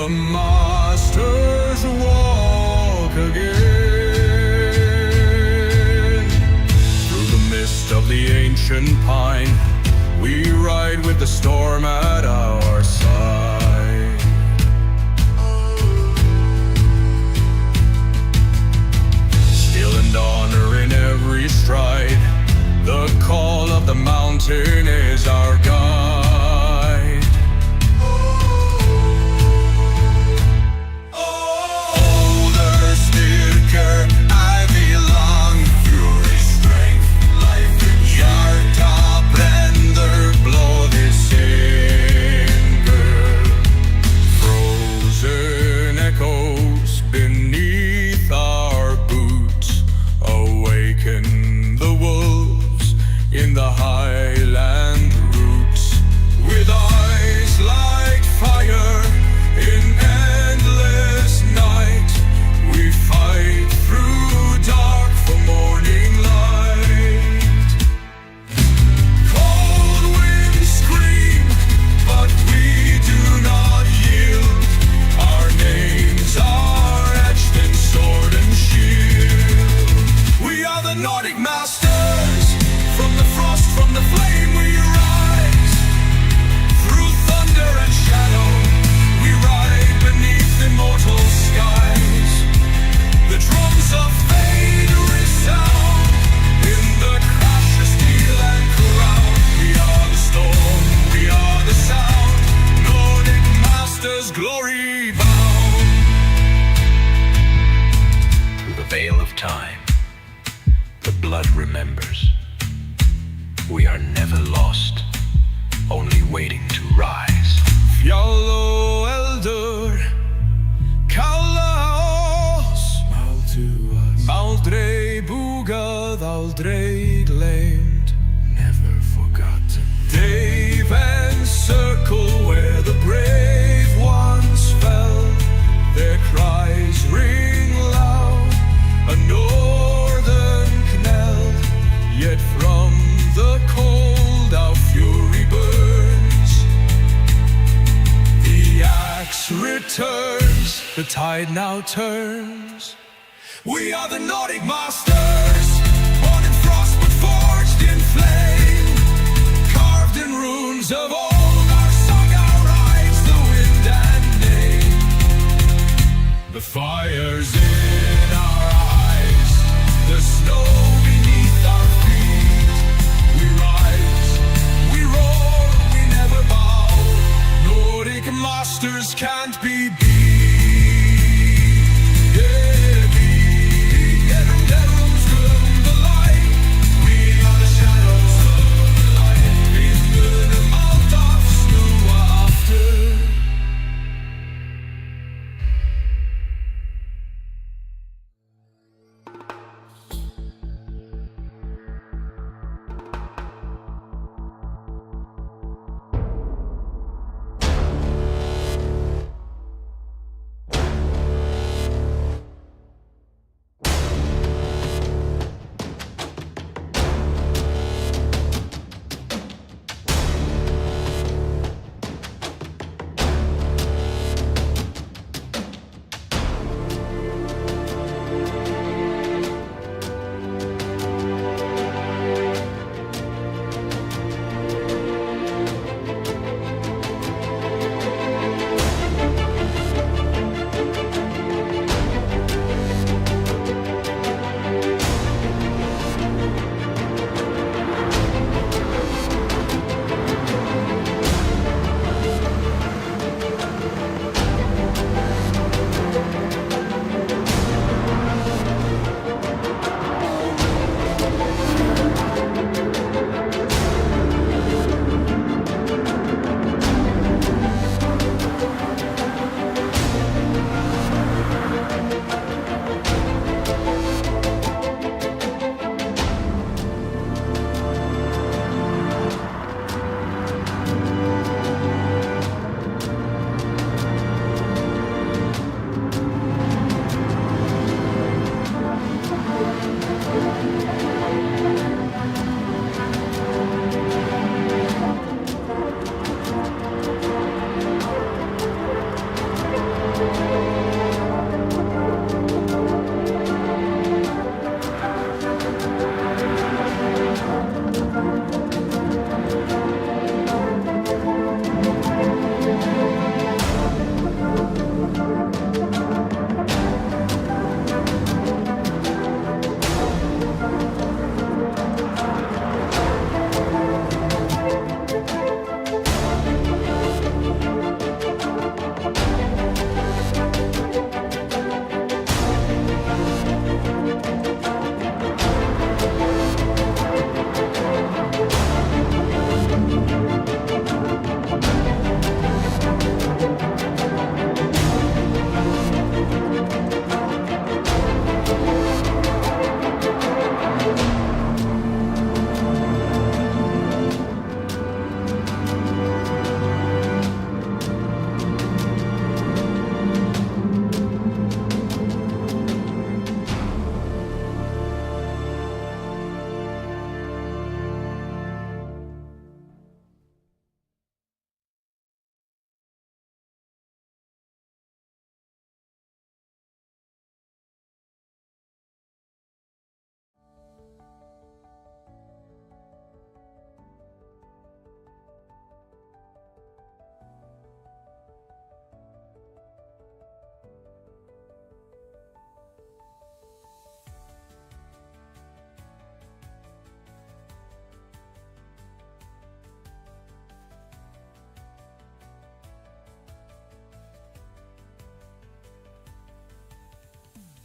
the Masters walk again. Through the mist of the ancient pine, we ride with the storm at our side. Skill and honor in every stride, the call of the mountain is our guide. Nordic Masters, from the frost, from the flame we rise. Through thunder and shadow, we ride beneath immortal skies. The drums of fate resound in the crash of steel and crown. We are the storm, we are the sound. Nordic Masters, glory bound. Through the veil of time, the blood remembers. We are never lost, only waiting to rise. Fjallo eldur, kalla oss. Aldrei bugað, aldrei gleymt. Never forgotten. Dave and circle where the brave ones fell. Their cries ring loud, a northern knell. Yet from the cold our fury burns. The axe returns, the tide now turns. We are the Nordic Masters, born in frost but forged in flame. Carved in runes of old, our song, our rides, the wind and name. The fire's in our eyes, the snow beneath our feet. We rise, we roar, we never bow. Nordic Masters can't be beat.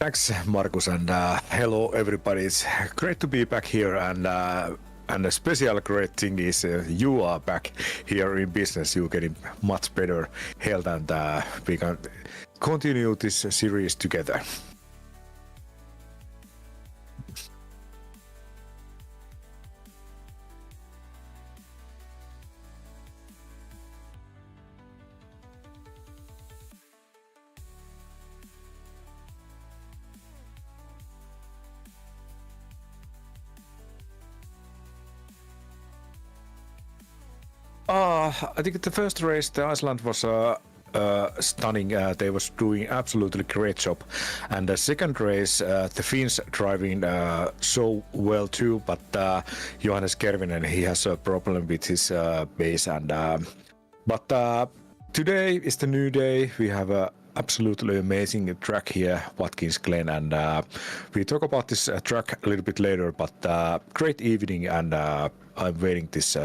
Thanks, Markus, and hello, everybody. It's great to be back here, and a special great thing is you are back here in business. You're getting much better health, and we can continue this series together. I think the first race, the Iceland was stunning. They was doing absolutely great job, and the second race, the Finns driving so well too. But Johannes Kervinen, he has a problem with his base, and but today is the new day. We have a absolutely amazing track here, Watkins Glen, and we talk about this track a little bit later. But great evening, and I'm waiting this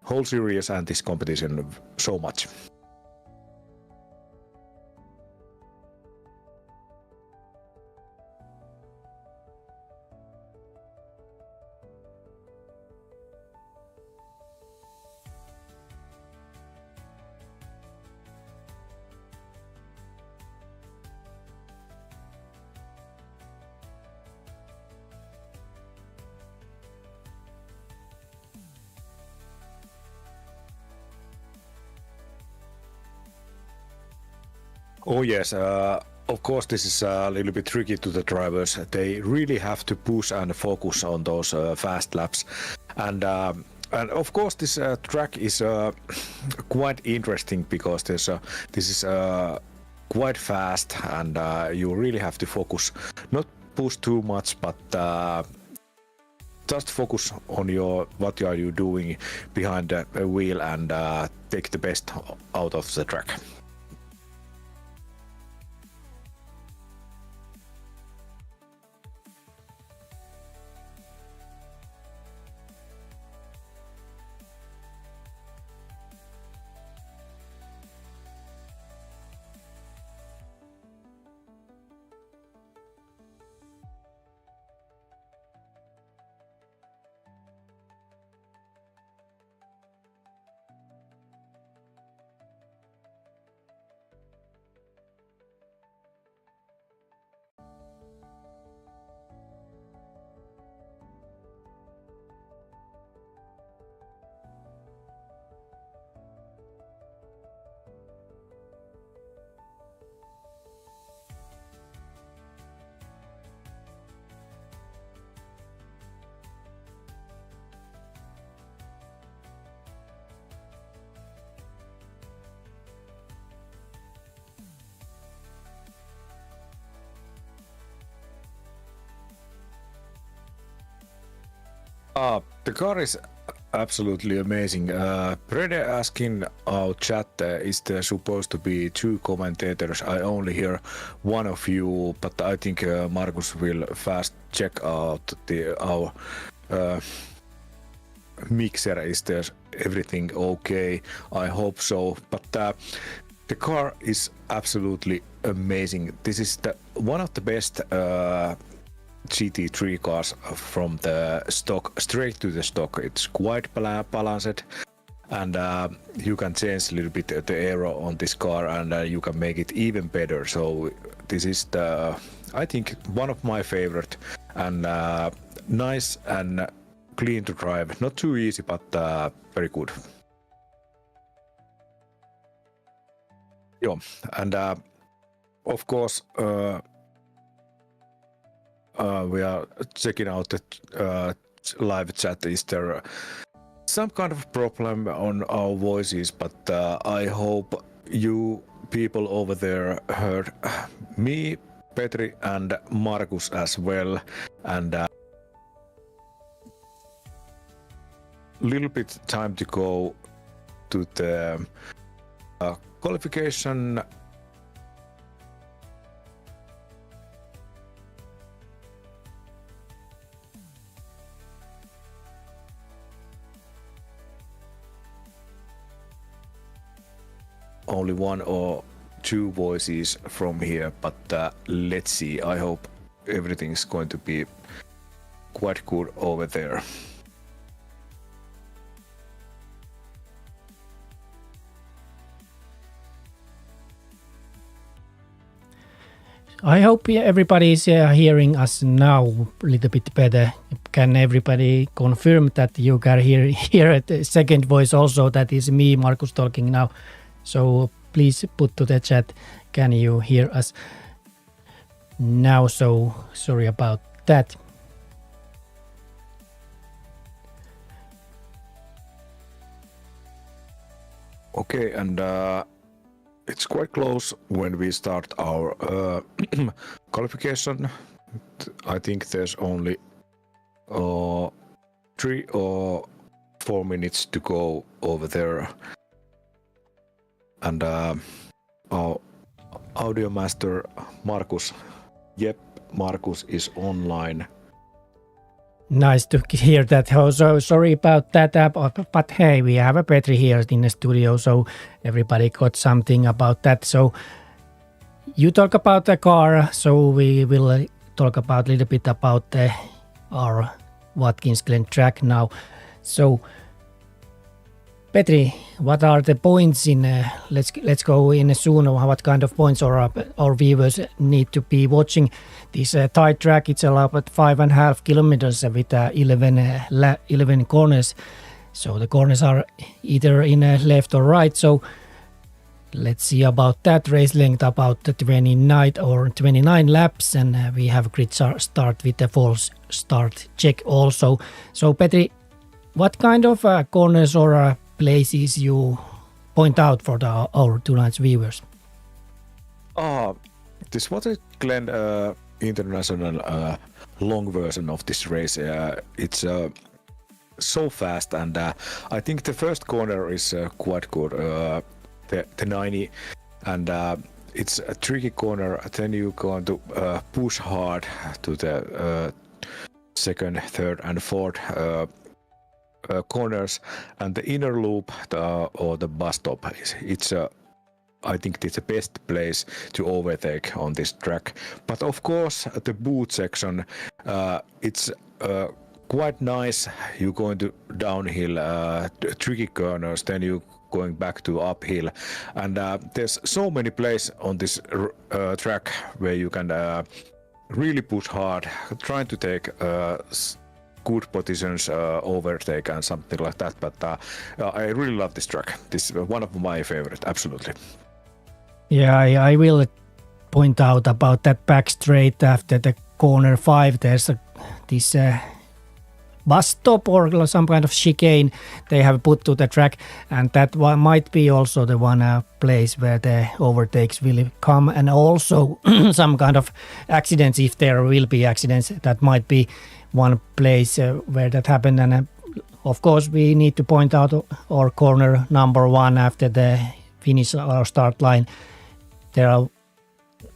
whole series and this competition so much. Oh yes, of course this is a little bit tricky to the drivers. They really have to push and focus on those fast laps, and of course this track is quite interesting because this is quite fast, and you really have to focus, not push too much, but just focus on what are you doing behind the wheel, and take the best out of the track. The car is absolutely amazing. Brede asking our chat, is there supposed to be two commentators? I only hear one of you, but I think Markus will fast check out our mixer. Is there everything okay? I hope so. But the car is absolutely amazing. This is one of the best GT3 cars from the stock, straight to the stock. It's quite balanced, and you can change a little bit the aero on this car, and you can make it even better. So this is I think one of my favorite, and nice and clean to drive. Not too easy, but very good. Yeah, and of course we are checking out the live chat. Is there some kind of problem on our voices? But I hope you people over there heard me, Petri, and Markus as well. And little bit time to go to the qualification. Only one or two voices from here, but let's see. I hope everything's going to be quite good over there. I hope everybody is hearing us now a little bit better. Can everybody confirm that you can hear the second voice also? That is me, Markus, talking now. So please put to the chat, can you hear us now? So sorry about that. Okay, and it's quite close when we start our qualification. I think there's only 3 or 4 minutes to go over there. And our audio master Markus, Markus is online. Nice to hear that. So sorry about that, but hey, we have a Petri here in the studio, so everybody got something about that. So you talk about the car, so we will talk about a little bit about our Watkins Glen track now. So Petri, what are the points in? Let's go in soon. What kind of points our viewers need to be watching this tight track? It's about 5.5 kilometers with 11 corners. So the corners are either in left or right. So let's see about that. Race length about 29 laps, and we have grid start with the false start check also. So Petri, what kind of corners or places you point out for our tonight's viewers? This Watkins Glen international long version of this race. It's so fast, and I think the first corner is quite good. The 90, and it's a tricky corner. Then you're going to push hard to the second, third, and fourth corners, and the inner loop or the bus stop. I think it's the best place to overtake on this track. But of course, the boot section, it's quite nice. You're going to downhill, tricky corners, then you going back to uphill, and there's so many places on this track where you can really push hard, trying to take good positions, overtake and something like that. But I really love this track. This is one of my favorite, absolutely. Yeah, I will point out about that back straight after the corner 5. There's this bus stop or some kind of chicane they have put to the track, and that one might be also the one place where the overtakes will come, and also some kind of accidents, if there will be accidents. That might be one place where that happened. And of course we need to point out our corner number 1 after the finish or start line.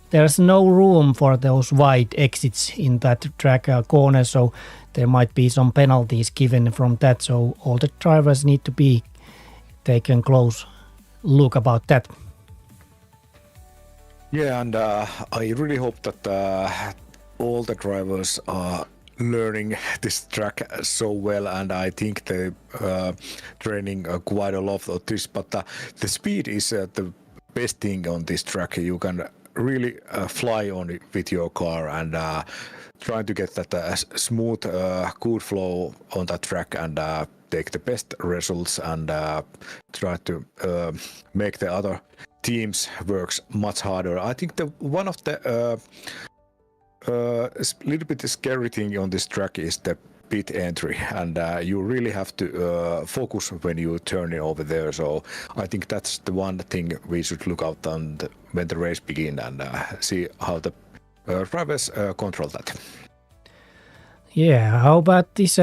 There's no room for those wide exits in that track corner, so there might be some penalties given from that. So all the drivers need to be taken close look about that. Yeah, and I really hope that all the drivers are learning this track so well, and I think they training quite a lot of this. But the speed is the best thing on this track. You can really fly on it with your car, and trying to get that smooth, good flow on that track, and take the best results, and try to make the other teams works much harder. I think one of the little bit scary thing on this track is the pit entry, and you really have to focus when you turn it over there. So I think that's the one thing we should look out on when the race begins, and see how the drivers control that. Yeah, how about this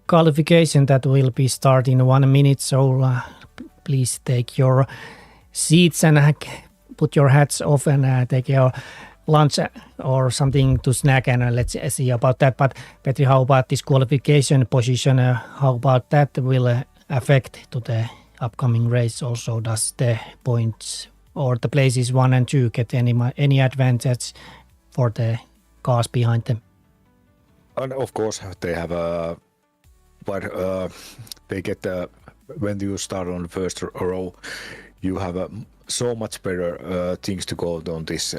qualification that will be starting in 1 minute? So please take your seats and put your hats off and take your lunch or something to snack, and let's see about that. But Petri, how about this qualification position? How about that will affect to the upcoming race? Also, does the points or the places 1 and 2 get any advantage for the cars behind them? And of course, they have but they get when you start on the first row, you have so much better things to go on this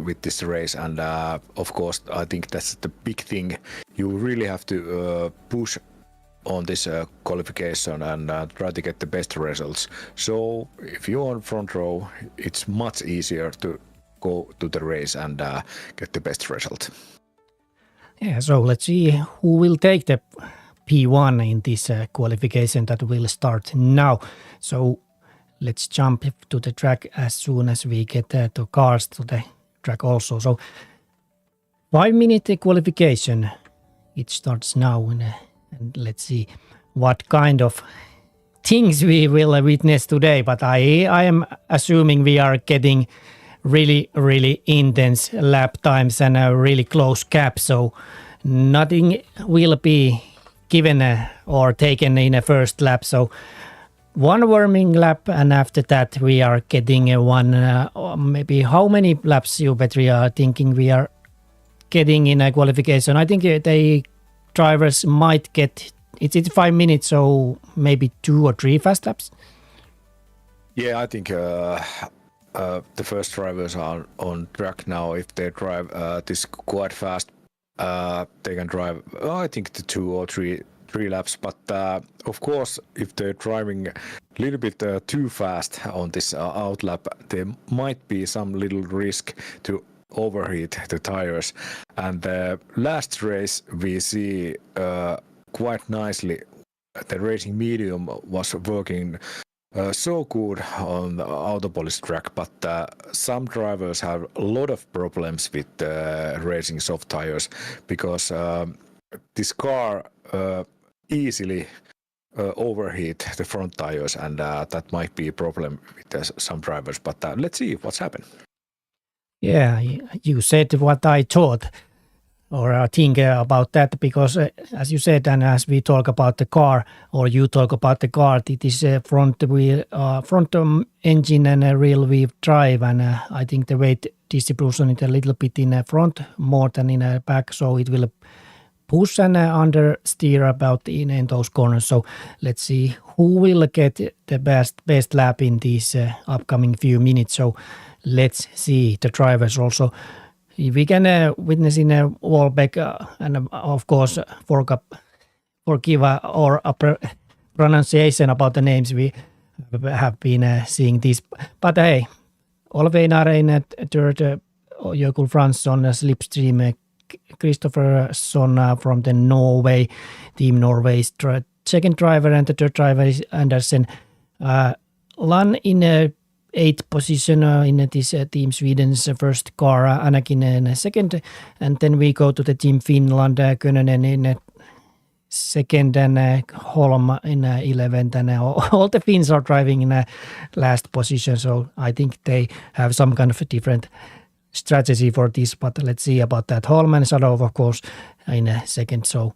with this race, and of course, I think that's the big thing. You really have to push on this qualification and try to get the best results. So if you're on front row, it's much easier to go to the race and get the best result. Yeah, so let's see who will take the P1 in this qualification that will start now. So let's jump to the track as soon as we get the cars to the track also. So 5-minute qualification, it starts now, and let's see what kind of things we will witness today. But I am assuming we are getting really, really intense lap times and a really close gap. So nothing will be given or taken in a first lap. So one warming lap, and after that we are getting one, maybe how many laps you, Petri, are thinking we are getting in a qualification? I think the drivers might get, it's 5 minutes, so maybe 2 or 3 fast laps. Yeah, I think the first drivers are on track now. If they drive this quite fast, they can drive, I think, the 2 or 3 laps. But of course, if they're driving a little bit too fast on this out lap, there might be some little risk to overheat the tires. And the last race we see quite nicely the racing medium was working so good on the Autopolis track, but some drivers have a lot of problems with racing soft tires, because this car easily overheat the front tires, and that might be a problem with some drivers. But let's see what's happened. Yeah, you said what I thought or think about that, because as you said, and as we talk about the car, or you talk about the car, it is front wheel, front engine and a rear wheel drive, and I think the weight distribution is a little bit in front more than in the back, so it will push and understeer about in those corners. So let's see who will get the best lap in these upcoming few minutes. So let's see the drivers also. We can witness in a Wallbeck and of course forgive our pronunciation about the names. We have been seeing this, but hey, Olveinar in third, Jökull Fransson, Slipstream, Kristoffersson from the Norway team, Norway's second driver, and the third driver is Andersen. Lan in a 8th position in this Team Sweden's first car, Anakin in a second, and then we go to the Team Finland, Könönen in a second, and Holm in 11th, and all the Finns are driving in a last position, so I think they have some kind of a different strategy for this, but let's see about that. Holm and Sadov, of course, in a second, so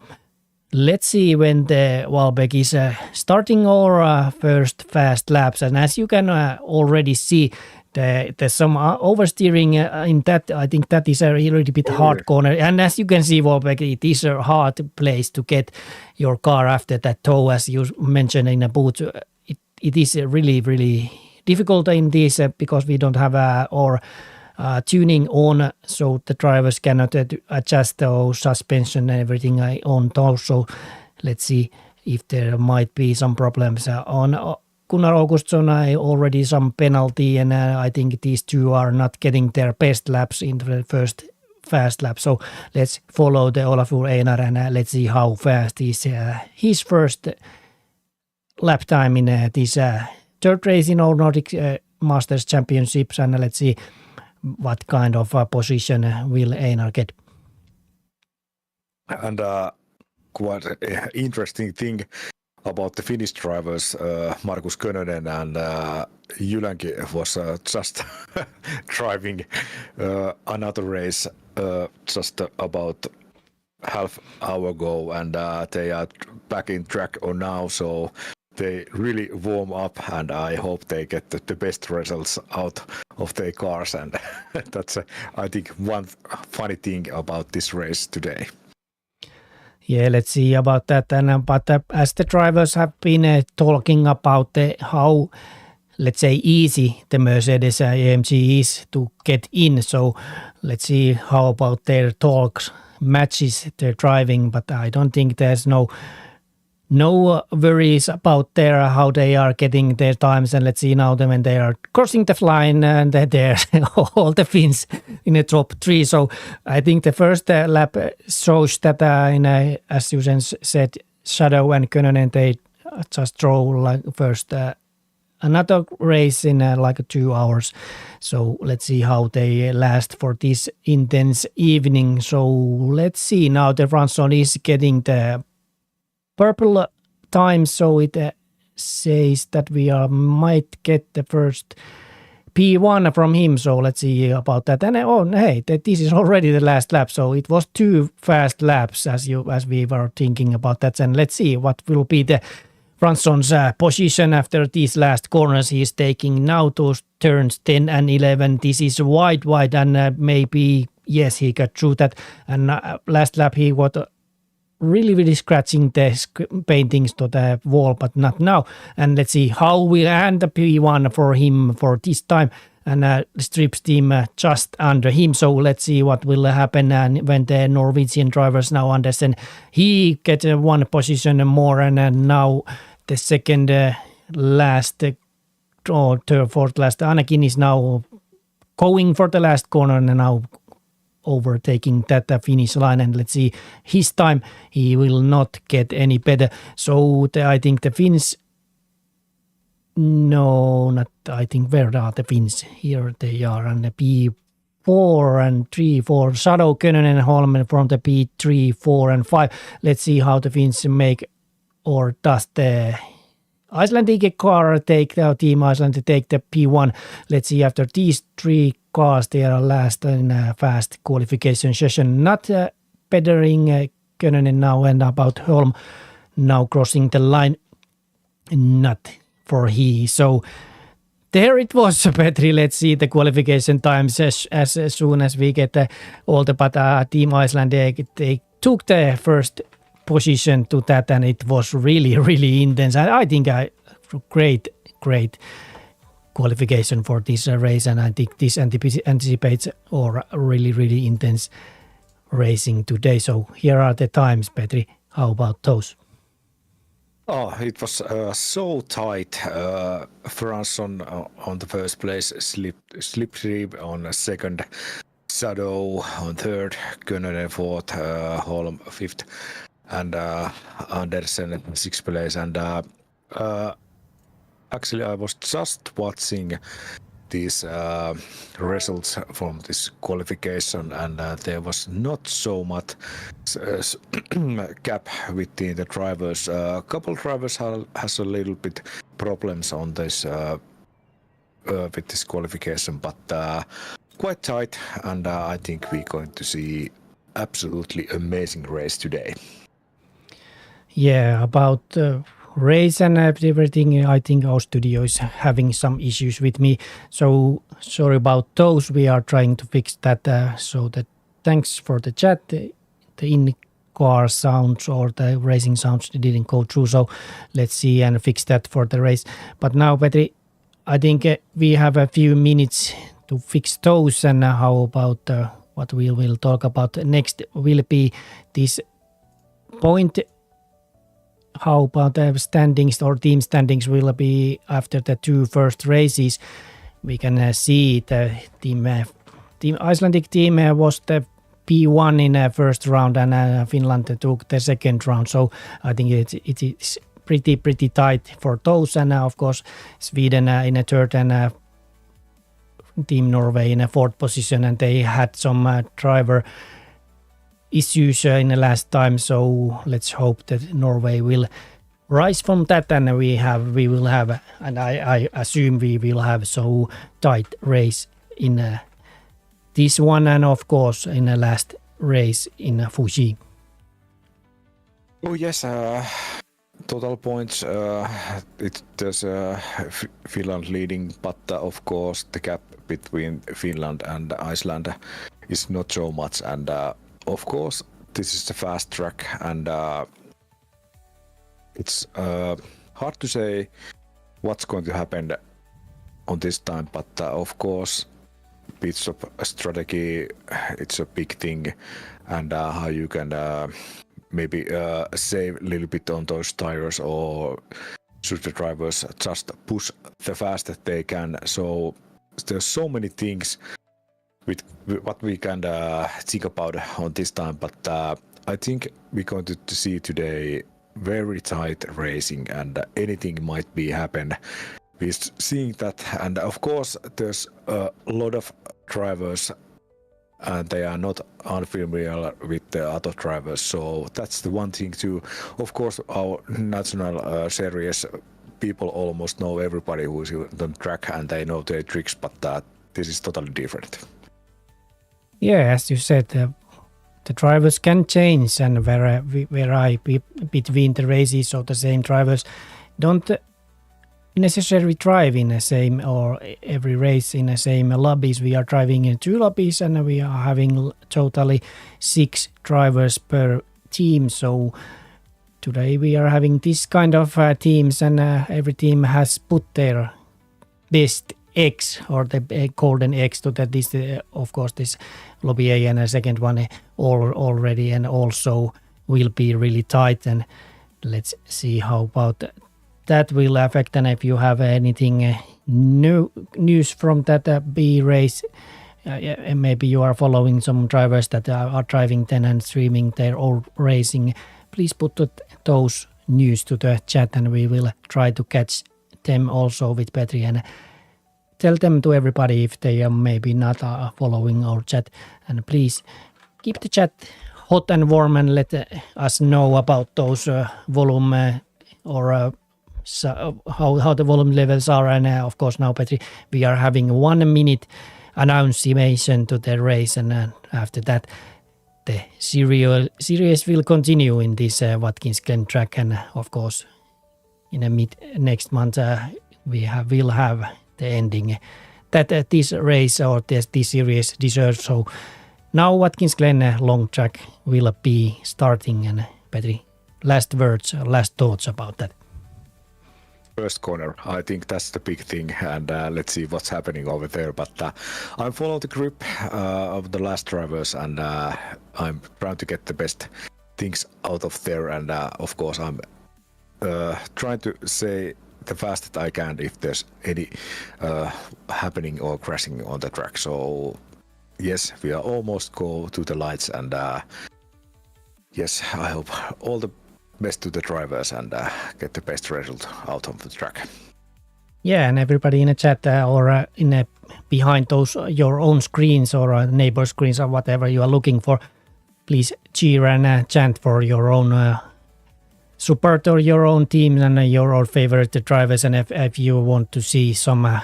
let's see when the Wallbeck is starting our first fast laps. And as you can already see, there's some oversteering in that. I think that is a little bit hard corner. And as you can see, Wallbeck, it is a hard place to get your car after that toe, as you mentioned in a boot. It is really, really difficult in this because we don't have our tuning on, so the drivers cannot adjust the suspension and everything on those. So let's see if there might be some problems on Gunnar Augustsson. Already some penalty, and I think these two are not getting their best laps in the first fast lap. So let's follow the Olafur Einar and let's see how fast is his first lap time in this third race in our Nordic Masters Championships, and let's see what kind of position will Einar get. And quite interesting thing about the Finnish drivers, Markus Könönen and Jylänki was just driving another race just about half hour ago, and they are back in track now, so they really warm up, and I hope they get the best results out of their cars. And that's, I think, one funny thing about this race today. Yeah, let's see about that. And but as the drivers have been talking about how, let's say, easy the Mercedes AMG is to get in. So let's see how about their talks matches their driving. But I don't think there's no worries about how they are getting their times. And let's see now when they are crossing the line and they're all the Finns in the top 3. So I think the first lap shows that as you said, Shadow and Könönen, they just drove like first another race in like 2 hours. So let's see how they last for this intense evening. So let's see now the Franson is getting the purple time, so it says that we might get the first P1 from him. So let's see about that. And hey, this is already the last lap. So it was 2 fast laps as we were thinking about that. And let's see what will be the Franson's position after these last corners. He is taking now those turns 10 and 11. This is wide, and maybe yes, he got through that. And last lap he got really scratching the paintings to the wall, but not now. And let's see how we end the P1 for him for this time. And Strips team just under him. So let's see what will happen when the Norwegian drivers now understand. He gets 1 position more, and now the second last or third, fourth last Anakin is now going for the last corner and now overtaking that finish line. And let's see his time, he will not get any better. So I think the Finns, no, not I think, where are the Finns? Here they are, and the P4 and 3, 4, Shadow, Könönen and Holmen from the P3, 4 and 5. Let's see how the Finns make, or does the Icelandic car take Team Iceland take the P1. Let's see after these 3 cars, they are last in a fast qualification session. Not bettering Könönen now, and about Holm now crossing the line. Not for he. So there it was, Petri. Let's see the qualification times as soon as we get all the, but Team Iceland, they took the first position to that, and it was really intense. I think great qualification for this race, and I think this anticipates or really intense racing today. So here are the times, Petri. How about those? Oh, it was so tight. Franson on the first place, Slipstream on second, Shadow on third, Könönen fourth, Holm fifth, and Andersen sixth place. And actually, I was just watching these results from this qualification, and there was not so much gap between the drivers. A couple drivers has a little bit problems on this with this qualification, but quite tight, and I think we're going to see absolutely amazing race today. Yeah, about race and everything, I think our studio is having some issues with me, so sorry about those. We are trying to fix that. So that thanks for the chat. The in-car sounds or the racing sounds didn't go through, so let's see and fix that for the race. But now, Petri, I think we have a few minutes to fix those, and how about what we will talk about next will be this point. How about the standings or team standings will be after the 2 first races? We can see the team Icelandic team was the P1 in the first round, and Finland took the second round. So I think it is pretty tight for those. And of course Sweden in a third, and Team Norway in a fourth position, and they had some driver issues in the last time, so let's hope that Norway will rise from that, and we will have, and I assume we will have so tight race in this one, and of course in the last race in Fuji. Oh yes, total points, there's Finland leading, but of course the gap between Finland and Iceland is not so much. And of course, this is a fast track, and it's hard to say what's going to happen on this time. But of course, pit stop strategy, it's a big thing, and how you can maybe save a little bit on those tires, or should the drivers just push the fastest they can. So there's so many things with what we can think about on this time, but I think we're going to see today very tight racing, and anything might be happen. We're seeing that, and of course there's a lot of drivers and they are not unfamiliar with the other drivers, so that's the one thing too. Of course, our national series people almost know everybody who's on the track and they know their tricks, but this is totally different. Yeah, as you said, the drivers can change and vary between the races, so the same drivers don't necessarily drive in the same or every race in the same lobbies. We are driving in 2 lobbies and we are having totally 6 drivers per team. So today we are having this kind of teams, and every team has put their best X or the golden X to that. This of course this lobby A and a second one already, and also will be really tight, and let's see how about that will affect. And if you have anything new news from that B race, maybe you are following some drivers that are driving then and streaming their own racing, please put those news to the chat and we will try to catch them also with Petri, and tell them to everybody if they are maybe not following our chat. And please keep the chat hot and warm and let us know about those volume or how the volume levels are. And of course now, Petri, we are having 1 minute announcement to the race, and after that the series will continue in this Watkins Glen track, and of course in a next month will have the ending that this race or this series deserves. So now Watkins Glen long track will be starting, and Petri, last words, last thoughts about that. First corner, I think that's the big thing, and let's see what's happening over there. But I follow the group of the last drivers, and I'm trying to get the best things out of there, and of course I'm trying to say the fastest I can if there's any happening or crashing on the track. So yes, we are almost go to the lights, and yes, I hope all the best to the drivers and get the best result out of the track. Yeah, and everybody in the chat or behind those your own screens or neighbor screens or whatever you are looking for, please cheer and chant for your own support or your own team and your own favorite drivers. And if you want to see some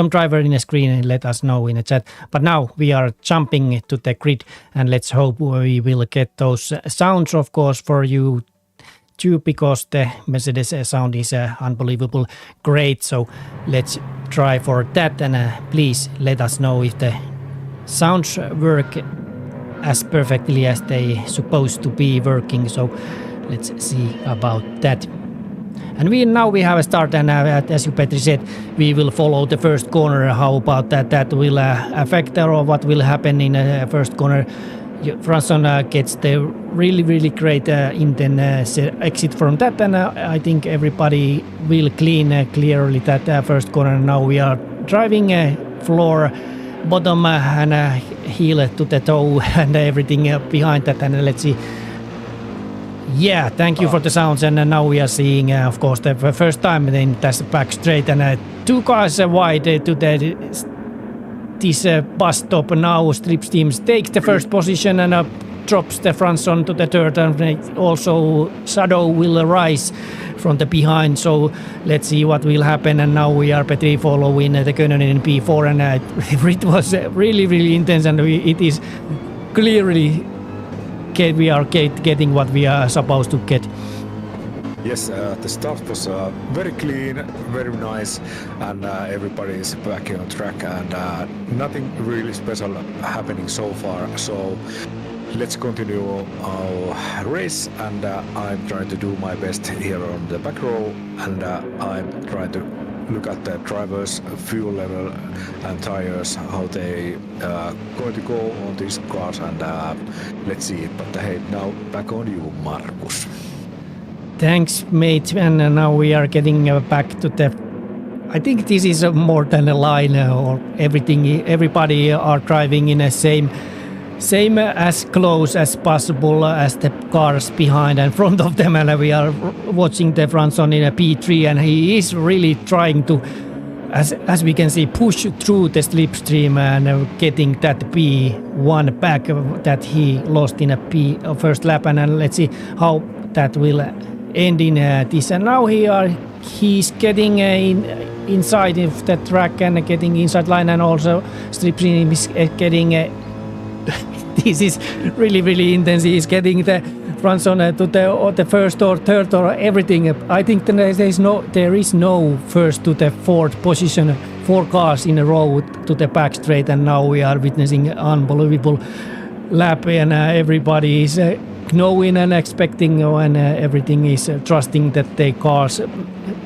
driver in the screen, let us know in the chat. But now we are jumping to the grid, and let's hope we will get those sounds, of course, for you too, because the Mercedes sound is unbelievable great. So let's try for that, and please let us know if the sounds work as perfectly as they supposed to be working. So let's see about that. And we have a start, and as you Petri said, we will follow the first corner. How about that? That will affect or what will happen in the first corner. Franson gets the really great exit from that, and I think everybody will clean clearly that first corner. Now we are driving floor, bottom and heel to the toe and everything behind that, and let's see. Yeah, thank you for the sounds, and now we are seeing, of course, the first time in this back straight, and 2 cars wide to this bus stop. Now Slipstream takes the first position and drops the front on to the third, and also Shadow will rise from the behind. So let's see what will happen. And now we are Petri following the Könen in P4, and it was really intense, and it is clearly we are getting what we are supposed to get. Yes, the start was very clean, very nice, and everybody is back on track, and nothing really special happening so far. So let's continue our race, and I'm trying to do my best here on the back row, and I'm trying to look at the drivers' fuel level and tires, how they going to go on these cars, and let's see. But hey, now back on you, Markus. Thanks, mate. And now we are getting back to the. I think this is more than a line, or everything. Everybody are driving in the same as close as possible as the cars behind and front of them. And we are watching the Franson in a P3, and he is really trying to, as we can see, push through the slipstream and getting that P1 back that he lost in a first lap. And let's see how that will end in this. And now he's getting inside of the track and getting inside line, and also slipstream is getting this is really intense. He's getting the Franson to the first or third or everything. I think there is no first to the fourth position, 4 cars in a row to the back straight, and now we are witnessing unbelievable lap, and everybody is knowing and expecting, and everything is trusting that the cars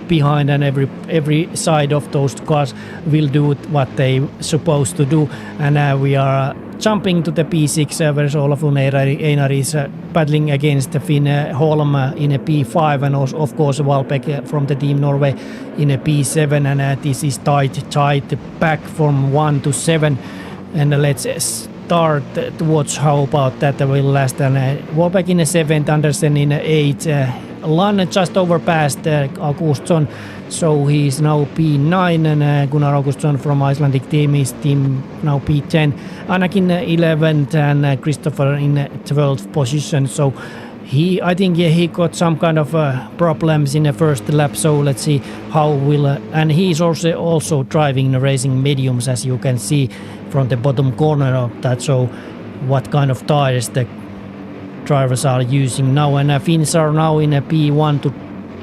behind and every side of those cars will do what they supposed to do. And we are jumping to the P6 where Olafur Einar is battling against Finn Holm in a P5, and also, of course, Valbek from the Team Norway in a P7, and this is tight back from 1 to 7. And let's start to watch how about that will last. And Valbek in a 7th, Andersen in a 8th, Lanne just overpassed Augustsson, so he is now P9, and Gunnar Augustsson from Icelandic team is now P10, Anakin 11th, and Christopher in 12th position. So I think he got some kind of problems in the first lap, so let's see how will and he's also driving the racing mediums, as you can see from the bottom corner of that. So what kind of tires the drivers are using now, and Finns are now in a P1 to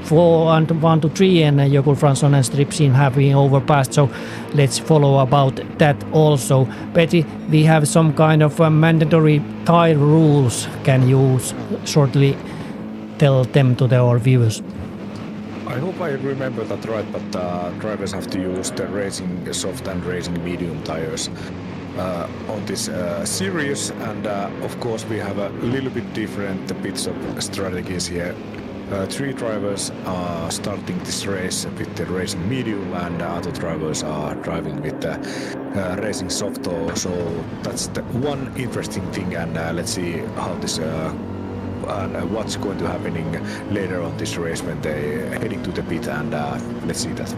4 and 1 to 3, and Jökull Fransson and Stripsin have been overpassed, so let's follow about that also. Petri, we have some kind of mandatory tire rules. Can you shortly tell them to our viewers? I hope I remember that right, but drivers have to use the racing soft and racing medium tires on this series, and of course we have a little bit different pit stop strategies here. 3 drivers are starting this race with the racing medium, and other drivers are driving with the racing soft. So that's the one interesting thing, and let's see how this and what's going to happening later on this race when they heading to the pit, and let's see that.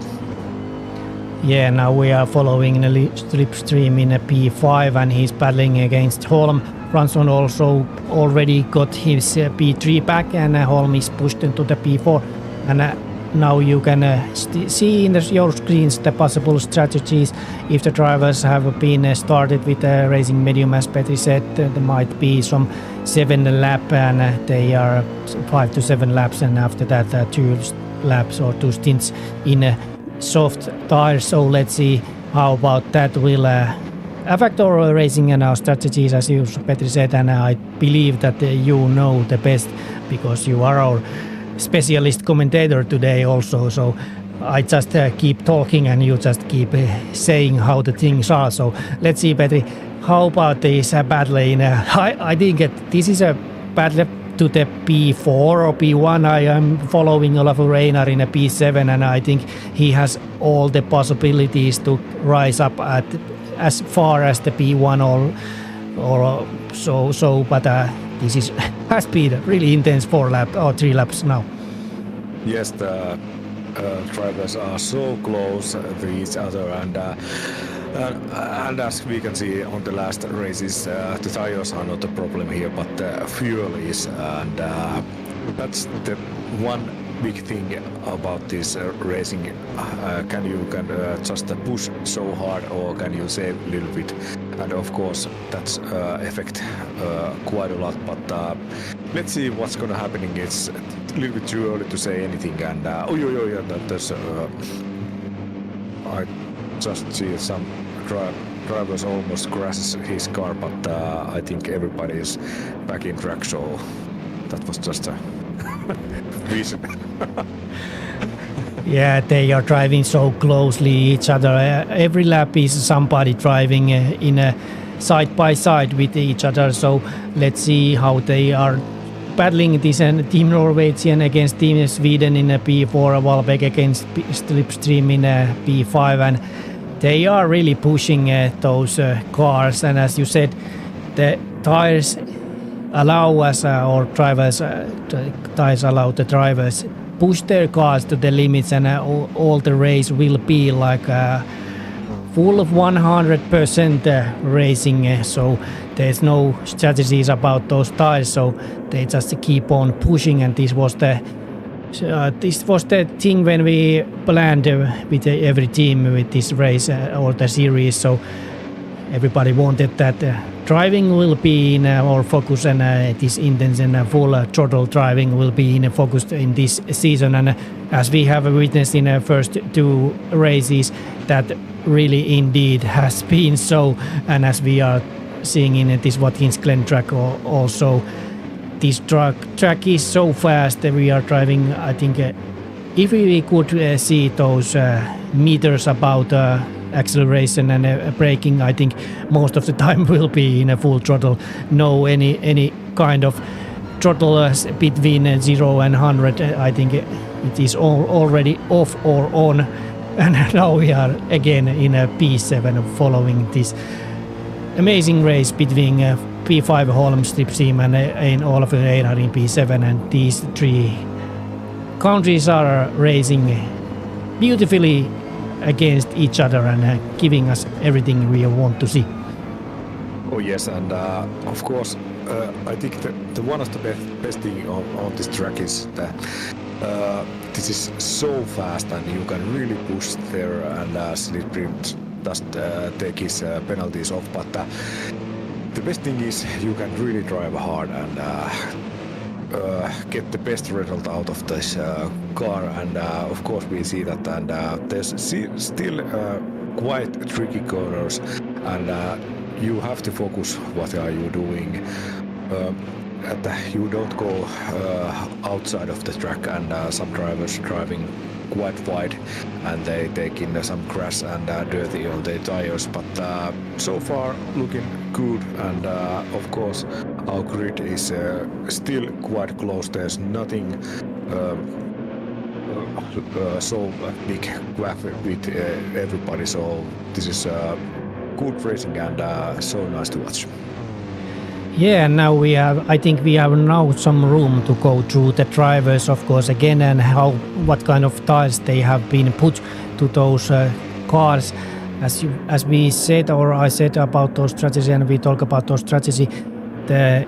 Yeah, now we are following the slipstream in a P5, and he's battling against Holm. Fransson also already got his P3 back, and Holm is pushed into the P4. And now you can see in your screens the possible strategies. If the drivers have been started with racing medium, as Petri said, there might be some 7 lap, and they are 5 to 7 laps, and after that 2 laps or 2 stints in soft tires. So let's see how about that will affect our racing and our strategies, as you, Petri, said, and I believe that you know the best because you are our specialist commentator today also. So I just keep talking and you just keep saying how the things are. So let's see, Petri, how about this battle in I think this is a battle to the P4 or P1. I am following Olafur Einar in a P7, and I think he has all the possibilities to rise up at as far as the P1 or so. But this has been really intense 4 laps or 3 laps now. Yes, the drivers are so close to each other, and as we can see on the last races, the tires are not a problem here, but the fuel is, and that's the one big thing about this racing. Can you just push so hard, or can you save a little bit? And of course, that's affect quite a lot. But let's see what's gonna happening. It's a little bit too early to say anything. And there's I just see some drivers almost crashes his car, but I think everybody is back in track. So that was just a vision. Yeah, they are driving so closely each other. Every lap is somebody driving in a side by side with each other. So let's see how they are battling this Team Norwegian against Team Sweden in a P4, Valbeck against Slipstream in a P5, and they are really pushing those cars. And as you said, the tires allow us, or drivers, tires allow the drivers push their cars to the limits, and all the race will be like full of 100% racing. So there's no strategies about those tires. So they just keep on pushing, and this was the thing when we planned with every team with this race or the series. So everybody wanted that driving will be in our focus, and this intense and full throttle driving will be in focus in this season. And as we have witnessed in the first two races, that really indeed has been so. And as we are seeing in this Watkins Glen track also, this track is so fast that we are driving. I think if we could see those meters about acceleration and braking, I think most of the time will be in a full throttle. No any kind of throttle between 0 and 100. I think it is already off or on. And now we are again in a P7 following this amazing race between P5 Holm, Slipstream and Olaf Einar in P7, and these three countries are racing beautifully against each other and giving us everything we want to see. Oh yes, and of course, I think the one of the best thing on this track is that this is so fast, and you can really push there, and Slipstream does take his penalties off. But the best thing is you can really drive hard and get the best result out of this car. And of course we see that, and there's still quite tricky corners, and you have to focus what are you doing. You don't go outside of the track, and some drivers driving quite wide, and they take in some crash and dirty on their tires. But so far looking good, and of course our grid is still quite close. There's nothing so big gap with everybody. So this is good racing and so nice to watch. Yeah, and now I think we have now some room to go through the drivers, of course, again, and what kind of tires they have been put to those cars. As we said, or I said about those strategy, and we talk about those strategy, the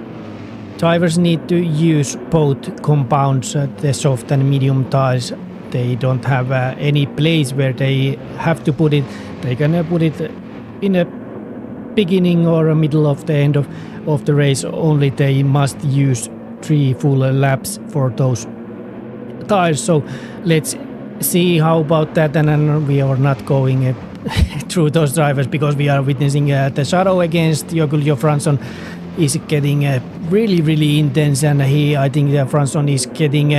drivers need to use both compounds, the soft and medium tires. They don't have any place where they have to put it. They can put it in a beginning or a middle of the end of the race. Only they must use 3 full laps for those tires. So let's see how about that. And then we are not going through those drivers, because we are witnessing the shadow against Jokyljo Fransson is getting really intense, and I think Fransson is getting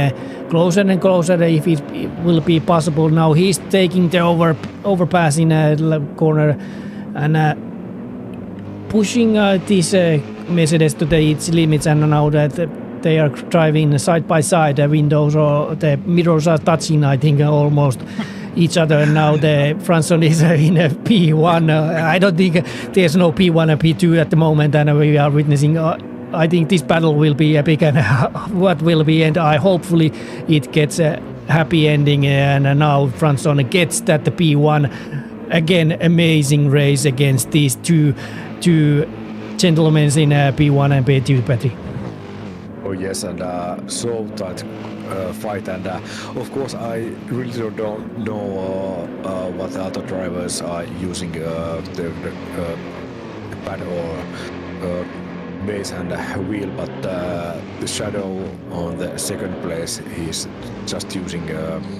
closer and closer if it will be possible. Now he's taking the overpass in a corner and pushing this Mercedes to its limits, and now that they are driving side by side, the windows or the mirrors are touching, I think, almost each other. And now the Fransson is in a P1. I don't think there's no P1 and P2 at the moment, and we are witnessing. I think this battle will be epic, and what will be, and hopefully it gets a happy ending. And now Fransson gets that P1 again. Amazing race against these two gentlemen in P1 and P2, Petri. Oh yes, and so tight fight, and of course I really don't know what the other drivers are using the pad or base and wheel, but the Shadow on the second place, he's just using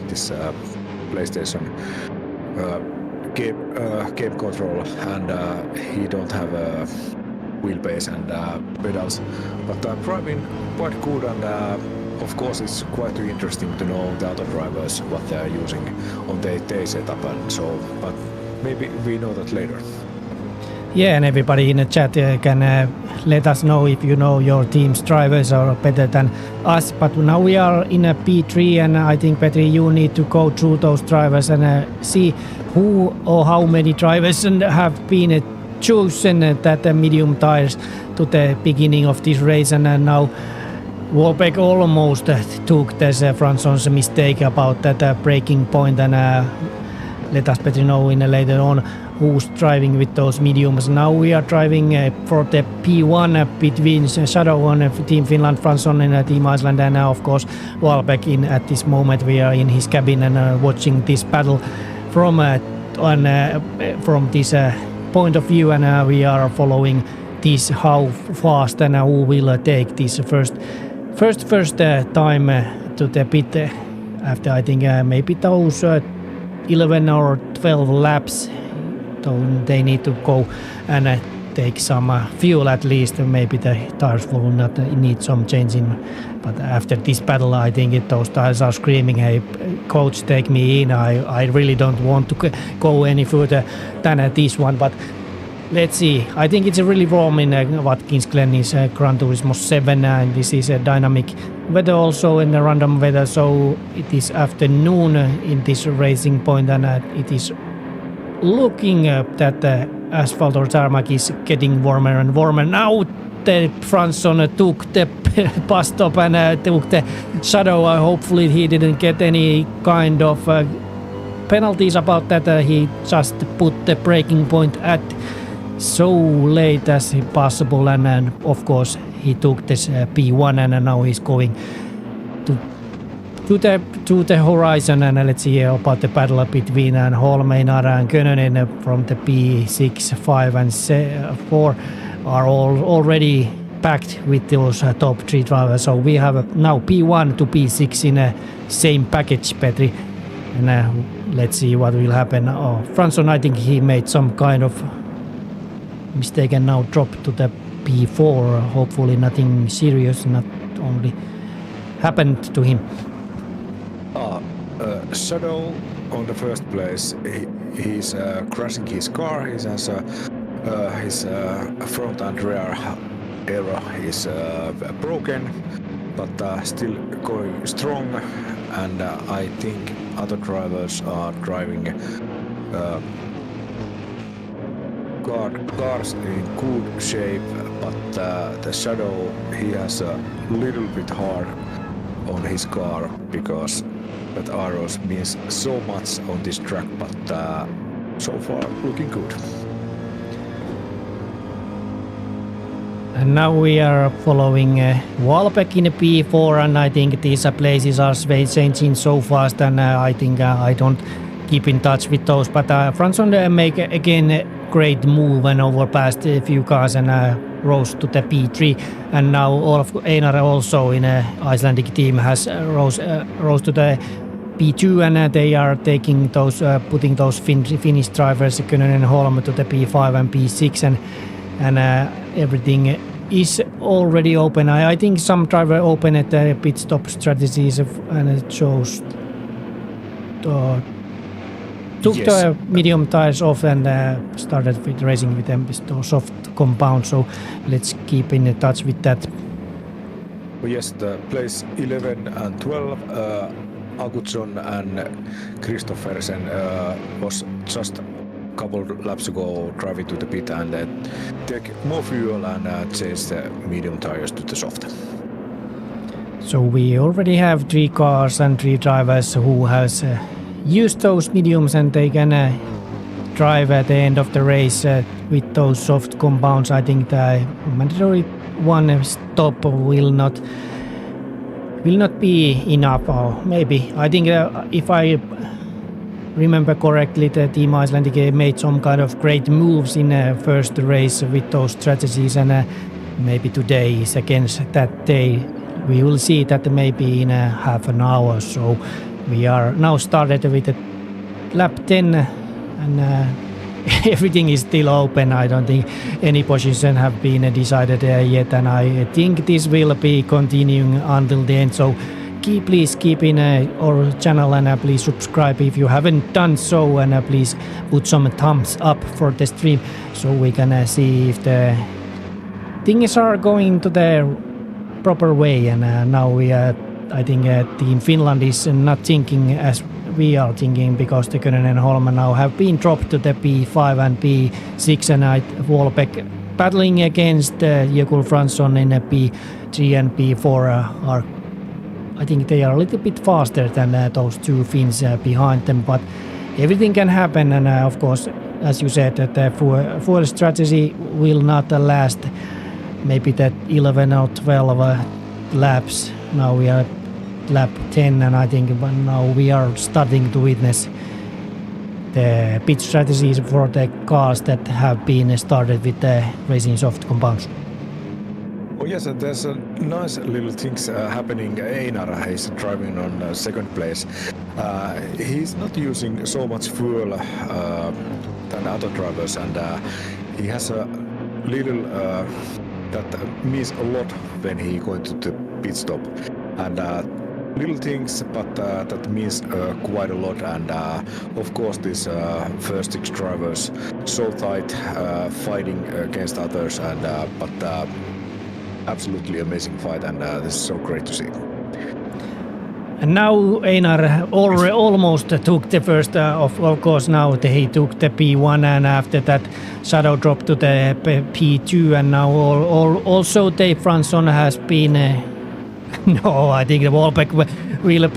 this PlayStation game control, and he don't have a wheelbase and pedals, but driving quite good, and of course it's quite interesting to know the other drivers what they are using on their setup, and so, but maybe we know that later. Yeah, and everybody in the chat can let us know if you know your team's drivers are better than us. But now we are in a P3, and I think, Petri, you need to go through those drivers and see who or how many drivers have been chosen that medium tires to the beginning of this race. And now Wolbeck almost took this Fransson's mistake about that braking point, and let us, Petri, know in later on who's driving with those mediums. Now we are driving for the P1 between Shadow on Team Finland, Fransson in Team Iceland, and of course Wolbeck in at this moment. We are in his cabin and watching this battle from this point of view, and we are following this how fast and who will take this first time to the pit after, I think, maybe those 11 or 12 laps. So they need to go and take some fuel at least. Maybe the tires will not need some changing. But after this battle, I think those tires are screaming, "Hey, coach, take me in. I really don't want to go any further than this one." But let's see. I think it's really warm in Watkins Glen is Gran Turismo 7, and this is a dynamic weather also in the random weather. So it is afternoon in this racing point, and it is looking that the asphalt or tarmac is getting warmer and warmer. Now the Fransson took the bus stop and took the Shadow. Hopefully he didn't get any kind of penalties about that. He just put the braking point at so late as possible, and of course he took this P1, and now he's going to the horizon. And let's see about the battle between Holm, Einar and Könönen from the P6, 5 and 4 are all already packed with those top 3 drivers. So we have now P1 to P6 in a same package, Petri, and let's see what will happen. Fransson, I think he made some kind of mistake and now dropped to the P4. Hopefully nothing serious, not only happened to him. Shadow on the first place, he's crashing his car. He has his front and rear aero is broken, but still going strong, and I think other drivers are driving cars in good shape, but the Shadow, he has a little bit hard on his car because that arrows means so much on this track, but so far looking good. And now we are following Wolbeck in P4, and I think these places are changing so fast, and I think I don't keep in touch with those. But Fransson make again a great move and overpassed a few cars and rose to the P3. And now Olaf Einar also in Icelandic team has rose to the P2, and they are taking those, putting those Finnish drivers Könönen and Holm to the P5 and P6, and everything is already open. I think some driver open at the pit stop strategies and it shows took the medium tires off and started with racing with them with the soft compound. So let's keep in touch with that. Yes, the place 11 and 12, Augustsson and Kristoffersen was just a couple laps ago driving to the pit and take more fuel and change the medium tires to the soft. So we already have 3 cars and 3 drivers who has used those mediums, and they can drive at the end of the race with those soft compounds. I think the mandatory one stop will not will not be enough, or maybe I think if I remember correctly, the team Icelandic made some kind of great moves in first race with those strategies, and maybe today is against that day. We will see that maybe in half an hour. So we are now started with lap 10, and everything is still open. I don't think any position have been decided yet, and I think this will be continuing until the end. So please keep in our channel, and please subscribe if you haven't done so, and please put some thumbs up for the stream so we can see if the things are going to the proper way. And now I think Team Finland is not thinking as we are thinking, because the Könen and Holm now have been dropped to the P5 and P6, and Wolbeck battling against Jökull Fransson in P3 and P4 are, I think they are a little bit faster than those two Finns behind them, but everything can happen. And of course, as you said, that the fuel strategy will not last maybe that 11 or 12 laps. Now we are at lap 10, and I think now we are starting to witness the pit strategies for the cars that have been started with the racing soft compounds. Oh yes, and there's a nice little things happening. Einar is driving on second place. He's not using so much fuel than other drivers, and he has a little that means a lot when he going to the pit stop, and little things, but that means quite a lot. And of course, these first 6 drivers so tight, fighting against others, and but absolutely amazing fight, and this is so great to see. And now Einar almost took the first, of course now he took the P1, and after that Shadow dropped to the P2, and now also Dave Fransson has been no, I think the Wolbeck will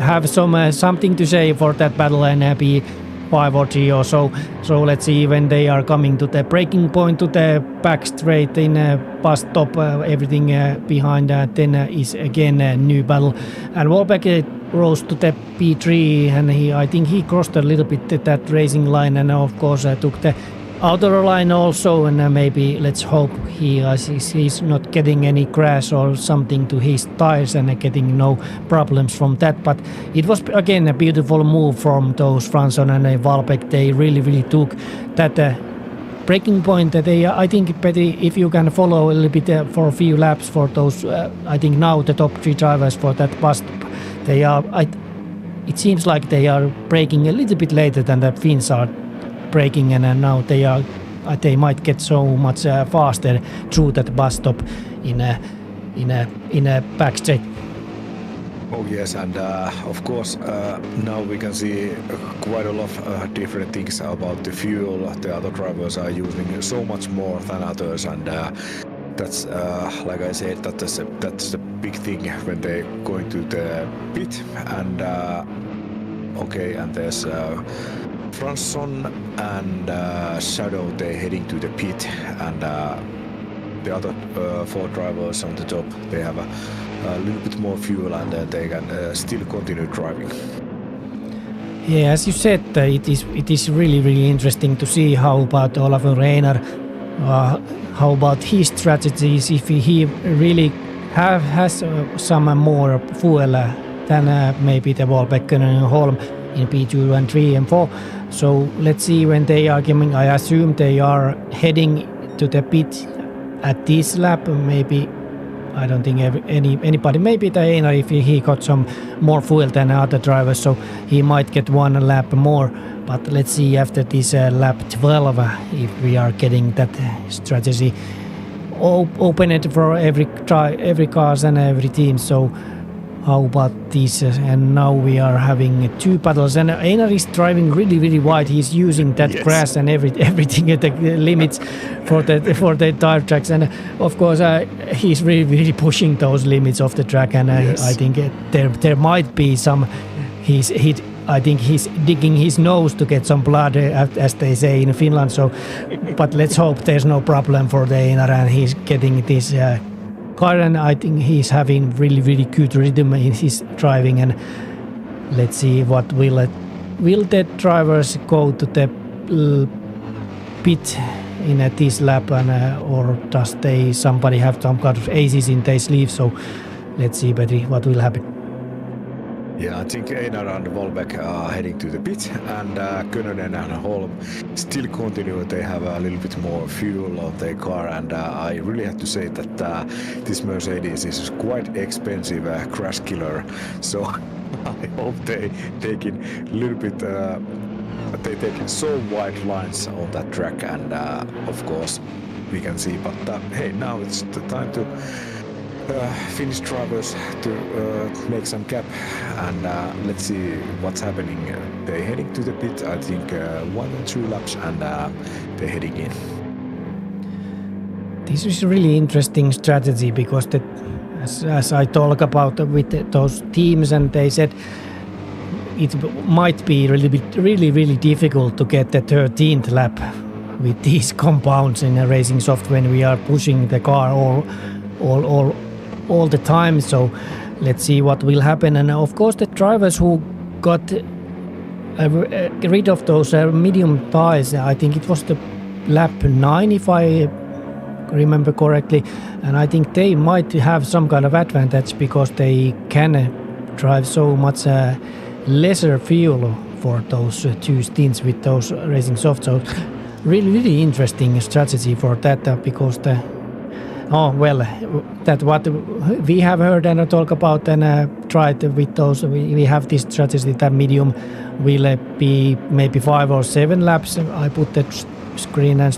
have something to say for that battle, and be 5 or 3 or so. So let's see when they are coming to the breaking point, to the back straight in bus stop, everything behind then is again a new battle. And Wolbeck rose to the P3, and I think he crossed a little bit that racing line, and of course took the outer line also, and maybe let's hope he's not getting any crash or something to his tires and getting no problems from that. But it was again a beautiful move from those Fransson and Wolbeck. They really took that breaking point. I think, Petty, if you can follow a little bit for a few laps for those, I think now the top 3 drivers for that bus, they are. It seems like they are braking a little bit later than the Finns are braking, and now they might get so much faster through that bus stop in a back straight. Oh yes, and of course now we can see quite a lot of different things about the fuel. The other drivers are using so much more than others, and that's like I said, that's a big thing when they going to the pit. And okay, and there's Fransson and Shadow, they're heading to the pit, and the other 4 drivers on the top, they have a little bit more fuel, and they can still continue driving. Yeah, as you said, it is really interesting to see how about Olafur Einar, how about his strategies, if he really has some more fuel than maybe the Wolbeck and Holm in P2 and 3 and 4. So let's see when they are coming. I assume they are heading to the pit at this lap. Maybe, I don't think anybody, maybe the Einar, if he got some more fuel than other drivers, so he might get 1 lap more. But let's see after this lap 12 if we are getting that strategy open it for every cars and every team. So how about this? And now we are having 2 battles, and Einar is driving really wide. He's using that grass and everything at the limits for the tire tracks, and of course he's really pushing those limits of the track. And I think there might be some. I think he's digging his nose to get some blood, as they say in Finland. So, but let's hope there's no problem for the Einar, and he's getting this car, and I think he's having really good rhythm in his driving. And let's see what will the drivers go to the pit in this lap, and or does somebody have some kind of aces in their sleeve? So let's see, Petri, what will happen. Yeah, I think Einar and Volbeck are heading to the pit, and Könönen and Holm still continue. They have a little bit more fuel on their car, and I really have to say that this Mercedes is quite expensive crash killer. So I hope they taking a little bit. They take so wide lines on that track, and of course we can see. But hey, now it's the time to. Finnish drivers to make some gap, and let's see what's happening. They're heading to the pit, I think 1 or 2 laps, and they're heading in. This is a really interesting strategy because as I talk about with those teams, and they said it might be really difficult to get the 13th lap with these compounds in a racing soft when we are pushing the car all the time. So let's see what will happen. And of course the drivers who got rid of those medium tires, I think it was the lap 9 if I remember correctly, and I think they might have some kind of advantage because they can drive so much lesser fuel for those 2 stints with those racing softs. So really interesting strategy for that because that what we have heard and talk about and tried with those. We have this strategy that medium will be maybe 5 or 7 laps. I put the screen and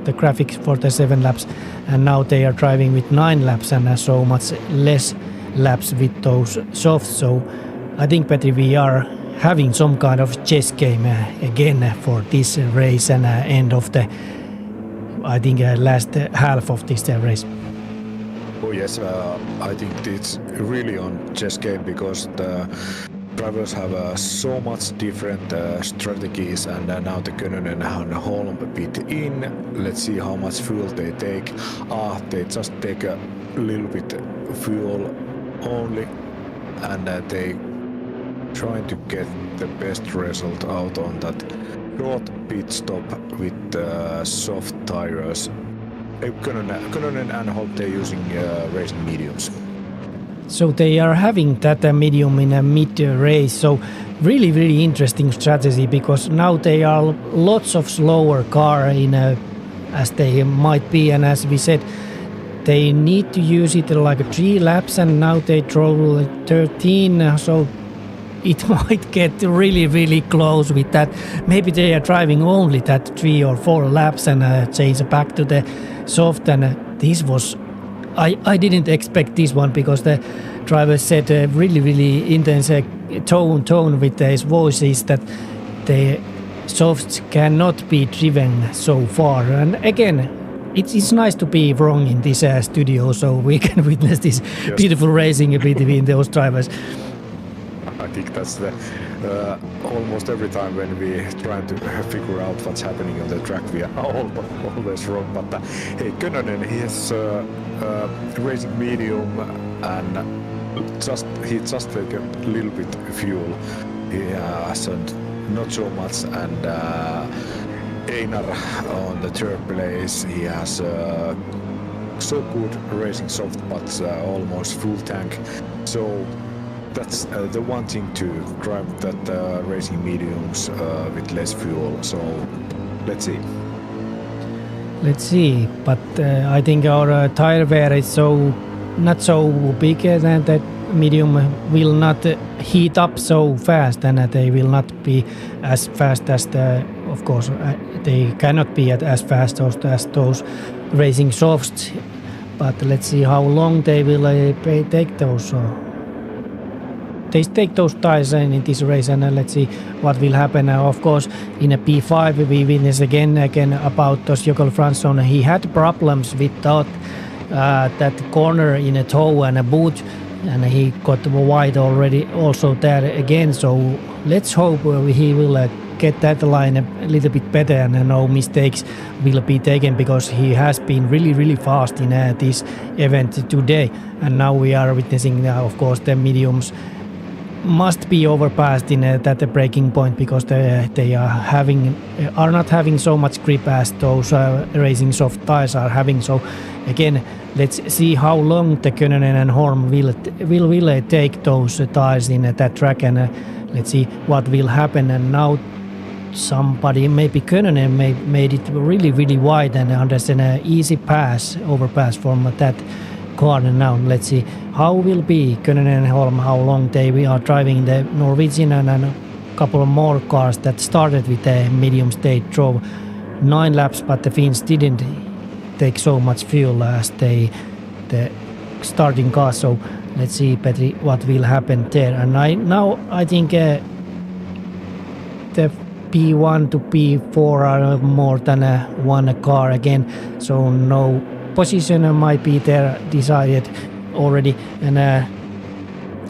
the graphics for the 7 laps, and now they are driving with 9 laps and so much less laps with those softs. So I think, Petri, we are having some kind of chess game again for this race and end of the I think last half of this race. Oh yes, I think it's really on chess game because the drivers have so much different strategies, and now the Könönen and Holm pit in. Let's see how much fuel they take. They just take a little bit fuel only, and they trying to get the best result out on that short pit stop with soft tires. Könönen and Holm, they're using racing mediums. So they are having that medium in a mid-race. So really interesting strategy because now they are lots of slower car in as they might be, and as we said, they need to use it like 3 laps, and now they drove 13. So it might get really close with that. Maybe they are driving only that 3 or 4 laps and change back to the soft. And this was, I didn't expect this one because the driver said really intense tone with his voices that the softs cannot be driven so far. And again, it's nice to be wrong in this studio, so we can witness this beautiful racing between those drivers. I think that's the almost every time when we try to figure out what's happening on the track, we are always wrong. But hey, Könönen, he has racing medium, and he just take a little bit fuel. He has not so much, and Einar on the third place, he has so good racing soft, but almost full tank. So that's the one thing to drive that racing mediums with less fuel. So let's see. Let's see, but I think our tire wear is not so big that the medium will not heat up so fast, and they will not be as fast as of course they cannot be as fast as those racing softs. But let's see how long they will take those. They take those tires in this race, and let's see what will happen. Of course, in a P5 we witness again about Jökull Fransson. He had problems with that corner in a toe and a boot, and he got wide already also there again. So let's hope he will get that line a little bit better and no mistakes will be taken, because he has been really fast in this event today. And now we are witnessing, of course, the mediums must be overpassed in that breaking point, because they are not having so much grip as those racing soft tires are having. So again, let's see how long the Könönen and Holm will take those tires in that track, and let's see what will happen. And now somebody, maybe Könönen, made it really wide, and there's an easy overpass from that corner. Now let's see how will be Könönen and Holm, how long they are driving. The Norwegian and a couple of more cars that started with the mediums, they drove 9 laps, but the Finns didn't take so much fuel as the starting car. So let's see, Petri, what will happen there. And I think the P1 to P4 are more than one car again, so no position might be there decided already. And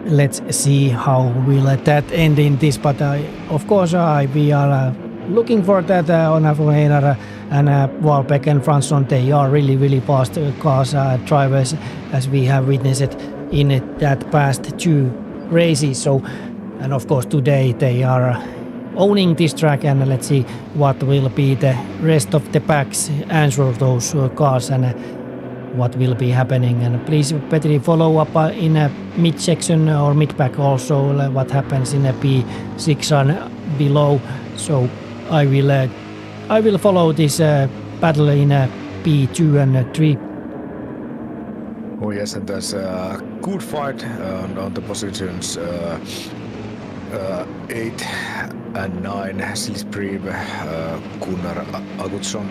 let's see how will that end in this. But of course we are looking for that on Einar and Wahlbeck and Fransson. They are really fast cars, drivers, as we have witnessed in that past 2 races. So, and of course today they are owning this track, and let's see what will be the rest of the pack's answer of those cars and what will be happening. And please, Petri, follow up in a mid section or mid pack also what happens in a P6 and below. So I will follow this battle in a P2 and 3. Oh yes, and there's a good fight on the positions 8 and 9, Silsbriv, Gunnar Agutsson.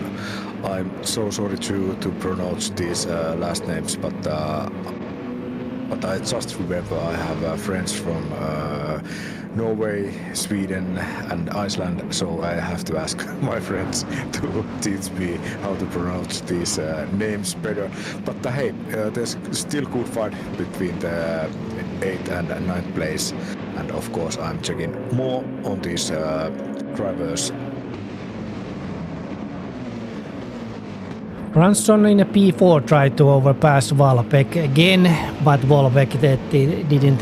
I'm so sorry to pronounce these last names, but I just remember I have friends from Norway, Sweden and Iceland, so I have to ask my friends to teach me how to pronounce these names better. But hey, there's still good fight between the 8th and 9th place, and of course I'm checking more on these drivers. Fransson in a P4 tried to overpass Wahlbeck again, but Wahlbeck didn't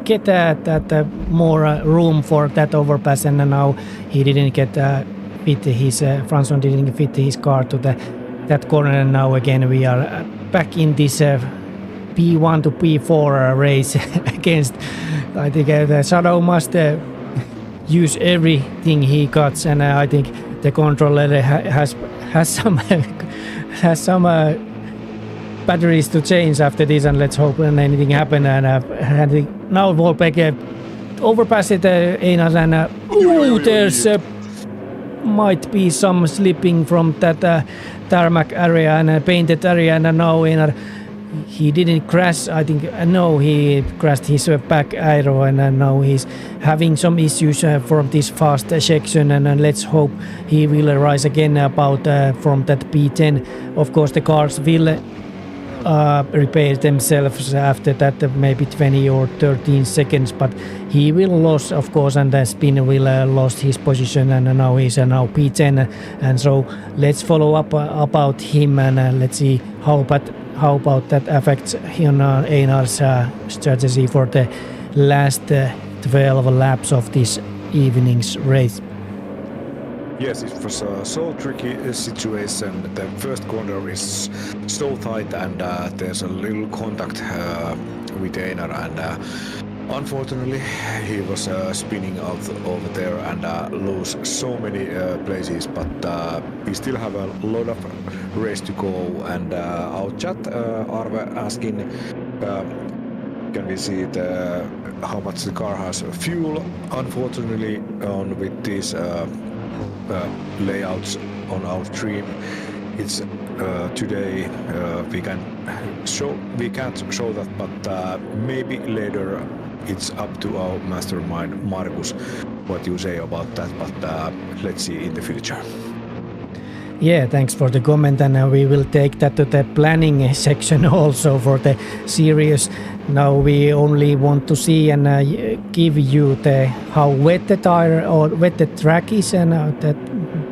get that more room for that overpass, and now he didn't get fit his Fransson didn't fit his car to that corner. And now again we are back in this P1 to P4 race against, I think the Shadow must use everything he got, and I think the controller has some batteries to change after this, and let's hope anything happen. And now Wahlbeck overpassed Einar, and there's might be some slipping from that tarmac area and painted area, and now Einar, he didn't crash. I think no, he crashed his back aero, and now he's having some issues from this fast section, and let's hope he will rise again about from that P10. Of course the cars will repair themselves after that, maybe 20 or 13 seconds, but he will lose, of course, and the spin will lost his position, and now he's now P10, and so let's follow up about him, and let's see how about that affects Einar's strategy for the last 12 laps of this evening's race. Yes, it was a so tricky situation. The first corner is so tight, and there's a little contact with Einar, and unfortunately he was spinning out over there and lose so many places, but we still have a lot of race to go. And our chat, Arve asking, can we see how much the car has fuel? Unfortunately, with these layouts on our stream, it's today we can't show that, but maybe later it's up to our mastermind Markus what you say about that, but let's see in the future. Yeah, thanks for the comment, and we will take that to the planning section also for the series. Now we only want to see and give you the how wet the tire or wet the track is, and that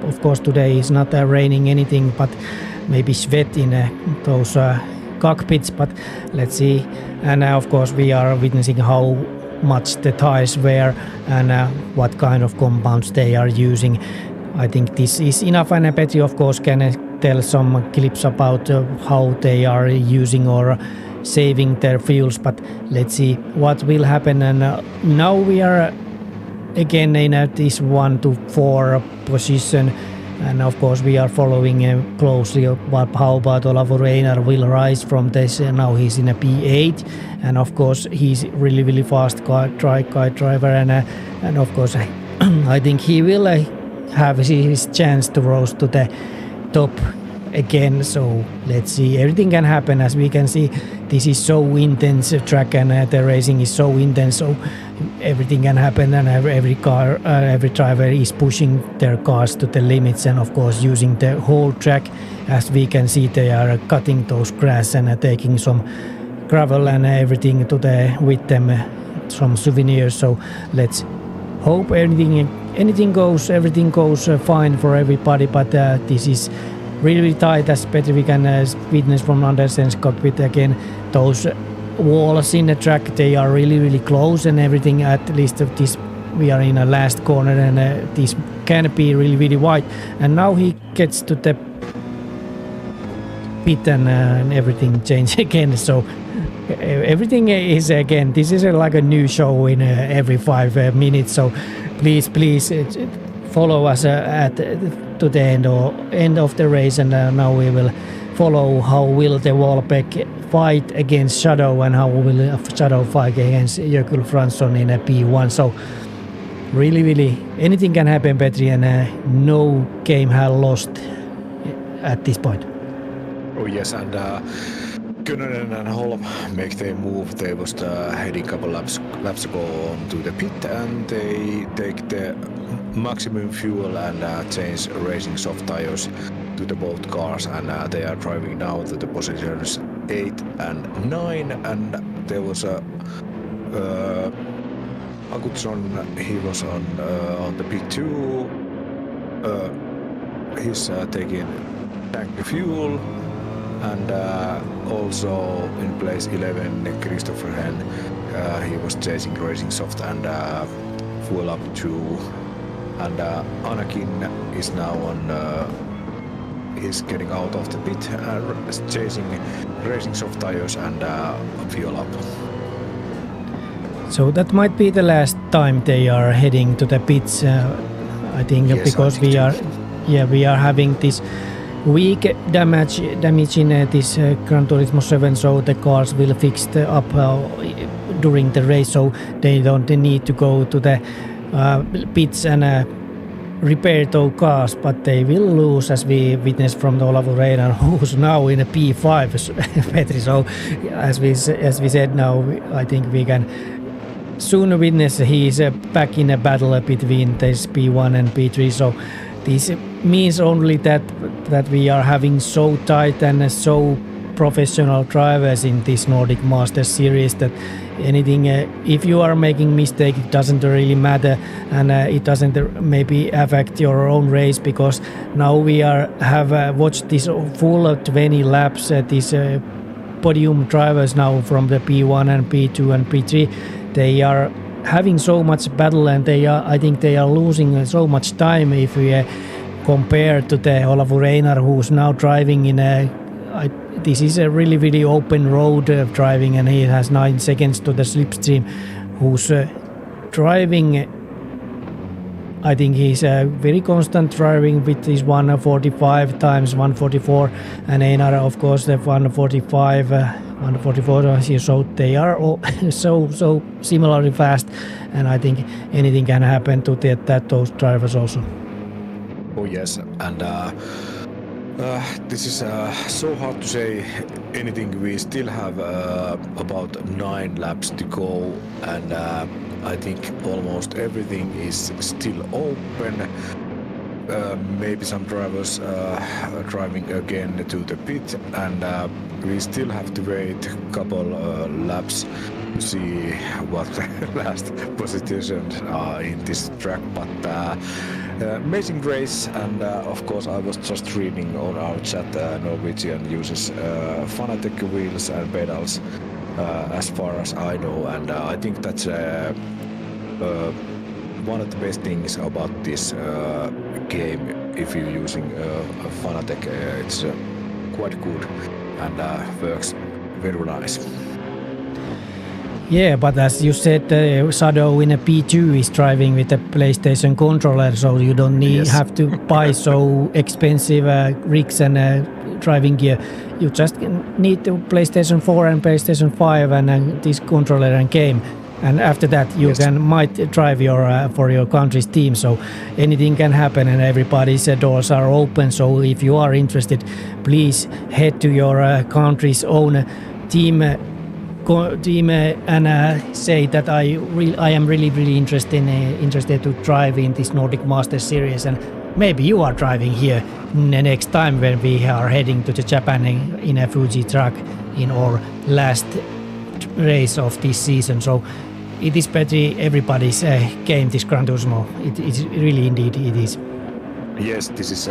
of course today is not raining anything, but maybe sweat in those cockpits. But let's see, and of course we are witnessing how much the tires wear and what kind of compounds they are using. I think this is enough, and Petri of course can tell some clips about how they are using or saving their fuels, but let's see what will happen. And now we are again in this 1 to 4 position, and of course we are following closely how about Olavo Reinar will rise from this. Now he's in a P8, and of course he's really fast car driver, and of course I think he will have his chance to rise to the top again. So let's see, everything can happen. As we can see, this is so intense track, and the racing is so intense, so everything can happen, and every car, every driver is pushing their cars to the limits, and of course using the whole track. As we can see, they are cutting those grass and taking some gravel and everything to the with them, some souvenirs. So let's hope everything goes fine for everybody, but this is really tight, as better we can witness from Andersen's cockpit again. Those walls in the track, they are really close, and everything, at least of this, we are in a last corner, and this can be really wide. And now he gets to the pit, and everything changes again. So everything is again, this is like a new show in every 5 minutes. So please follow us to the end of the race, and now we will follow how will the Wallbeck fight against Shadow, and how will Shadow fight against Jökull Fransson in a P1. So really anything can happen, Petri, and no game has lost at this point. Oh yes, and Kyllönen and Holm make their move. They was heading a couple laps ago onto the pit, and they take the maximum fuel and change racing soft tires to the both cars, and they are driving now to the positions 8 and 9. And there was a Agutson, he was on the P2. He's taking tank fuel, and also in place 11 Christopher Henn, he was chasing racing soft and fuel up to, and Anakin is now on he's getting out of the pit, chasing racing soft tires and fuel up. So that might be the last time they are heading to the pits, I think, yes, because we are having this weak damage in this Gran Turismo 7, so the cars will fix up during the race, so they don't need to go to the pits and repair those cars, but they will lose, as we witnessed from the Olavo Reinar, who's now in a P5, Petri. So as we said, now I think we can soon witness he is back in a battle between this P1 and P3. So this means only that we are having so tight and so professional drivers in this Nordic Masters series that anything, if you are making mistake, it doesn't really matter, and it doesn't maybe affect your own race, because now we have watched this full 20 laps. These podium drivers now from the P1 and P2 and P3, they are having so much battle, and I think they are losing so much time if we compare to the Olavo Reinar, who's now driving in this is a really open road driving, and he has 9 seconds to the slipstream, who's driving. I think he's very constant driving with his 145 times 144, and Einar, of course, the 145, 144. So they are all so similarly fast, and I think anything can happen to those drivers also. Oh yes, and this is so hard to say anything. We still have about 9 laps to go, and I think almost everything is still open. maybe some drivers driving again to the pit, and we still have to wait a couple laps to see what the last positions are in this track. But amazing race, and of course I was just reading on our chat Norwegian uses Fanatec wheels and pedals as far as I know, and I think that's one of the best things about this game. If you're using Fanatec, it's quite good and works very nice. Yeah, but as you said, Shadow in a P2 is driving with a PlayStation controller, so you don't need have to buy so expensive rigs and driving gear. You just need the PlayStation 4 and PlayStation 5 and this controller and game. And after that, you might drive your for your country's team. So anything can happen, and everybody's doors are open. So if you are interested, please head to your country's own team and say that I am really interested to drive in this Nordic Masters series, and maybe you are driving here the next time when we are heading to Japan in a Fuji track in our last race of this season. So it is pretty everybody's game, this Gran Turismo. It is really indeed it is. Yes, this is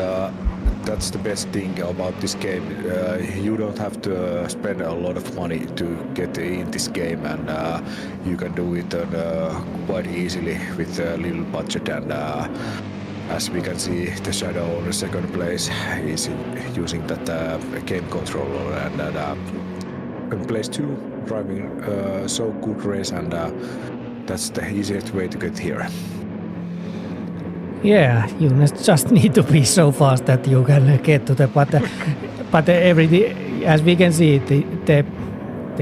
that's the best thing about this game. You don't have to spend a lot of money to get in this game, and you can do it quite easily with a little budget. And as we can see, the Shadow on the second place is using that game controller, and place 2 driving so good race, and that's the easiest way to get here. Yeah, you just need to be so fast that you can get to the but as we can see, the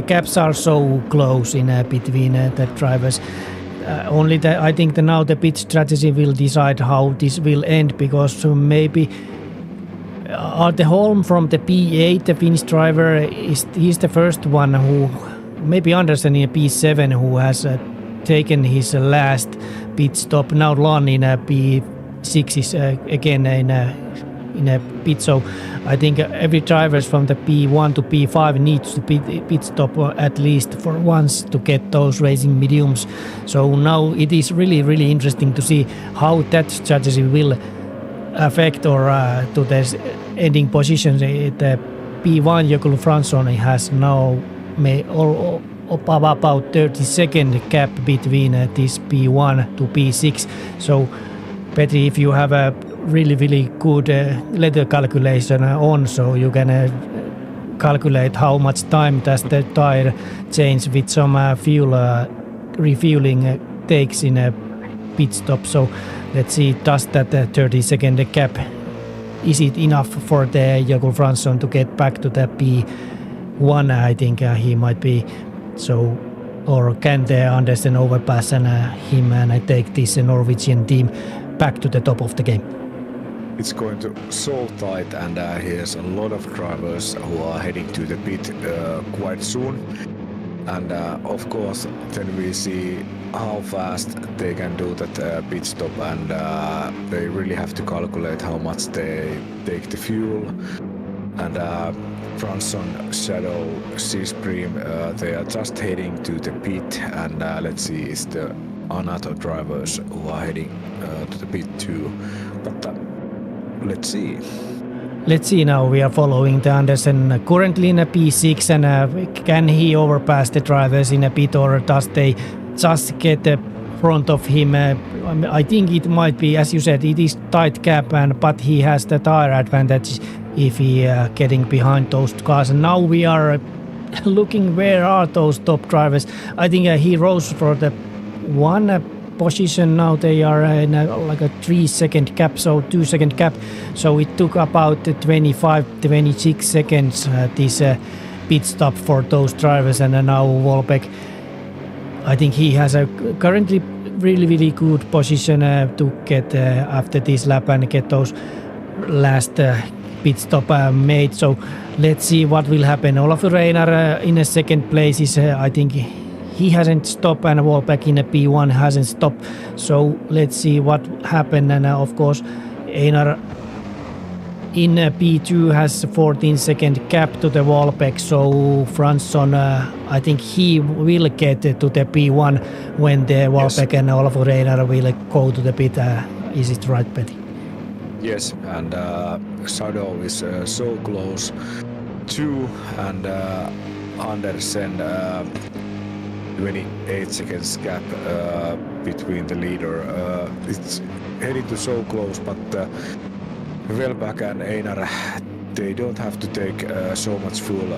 gaps are so close in between the drivers. I think now the pit strategy will decide how this will end, because maybe Arte Holm from the P8, the Finnish driver, he's the first one who, maybe Andersen in P7, who has taken his last pit stop. Now Lan in a P6 is again in a pit. So I think every drivers from the P1 to P5 needs to pit stop at least for once to get those racing mediums. So now it is really interesting to see how that strategy will affect or to the ending positions. The P1 Jökull Fransson has now made about 30-second gap between this P1 to P6. So Petri, if you have a really good letter calculation on, so you can calculate how much time does the tire change with some fuel refueling takes in a pit stop. So let's see, does that 30-second gap, is it enough for the Jökull Fransson to get back to the P1? I think he might be. So, or can the Andersen overpass and him and take this Norwegian team back to the top of the game? It's going to so tight, and here's a lot of drivers who are heading to the pit quite soon. And of course, then we see how fast they can do that pit stop, and they really have to calculate how much they take the fuel. And Fransson, Shadow, Seasprim, they are just heading to the pit, and let's see, it's the Anato drivers who are heading to the pit too. But let's see. Let's see now, we are following the Andersen currently in a P6, and can he overpass the drivers in a pit, or does they just get the front of him? I think it might be, as you said, it is tight gap, but he has the tire advantage if he getting behind those cars. And now we are looking where are those top drivers. I think he rose for the one position. Now they are in like a 3-second gap, so 2-second gap. So it took about 25-26 seconds this pit stop for those drivers. And now Wolbeck, I think he has a currently really good position to get after this lap and get those last pit stop made. So let's see what will happen. Olaf Reiner in a second place is I think he hasn't stopped, and Wolbeck in a P1 hasn't stopped. So let's see what happened. And of course Einar in P2 has 14-second gap to the Wolbeck, so Fransson, I think he will get to the P1 when the Wolbeck and Olafur Einar will go to the pit. Is it right, Petty? Yes, and Shadow is so close too, and Andersen 28 seconds gap between the leader. It's heading to so close, but Welbach and Einar, they don't have to take so much fuel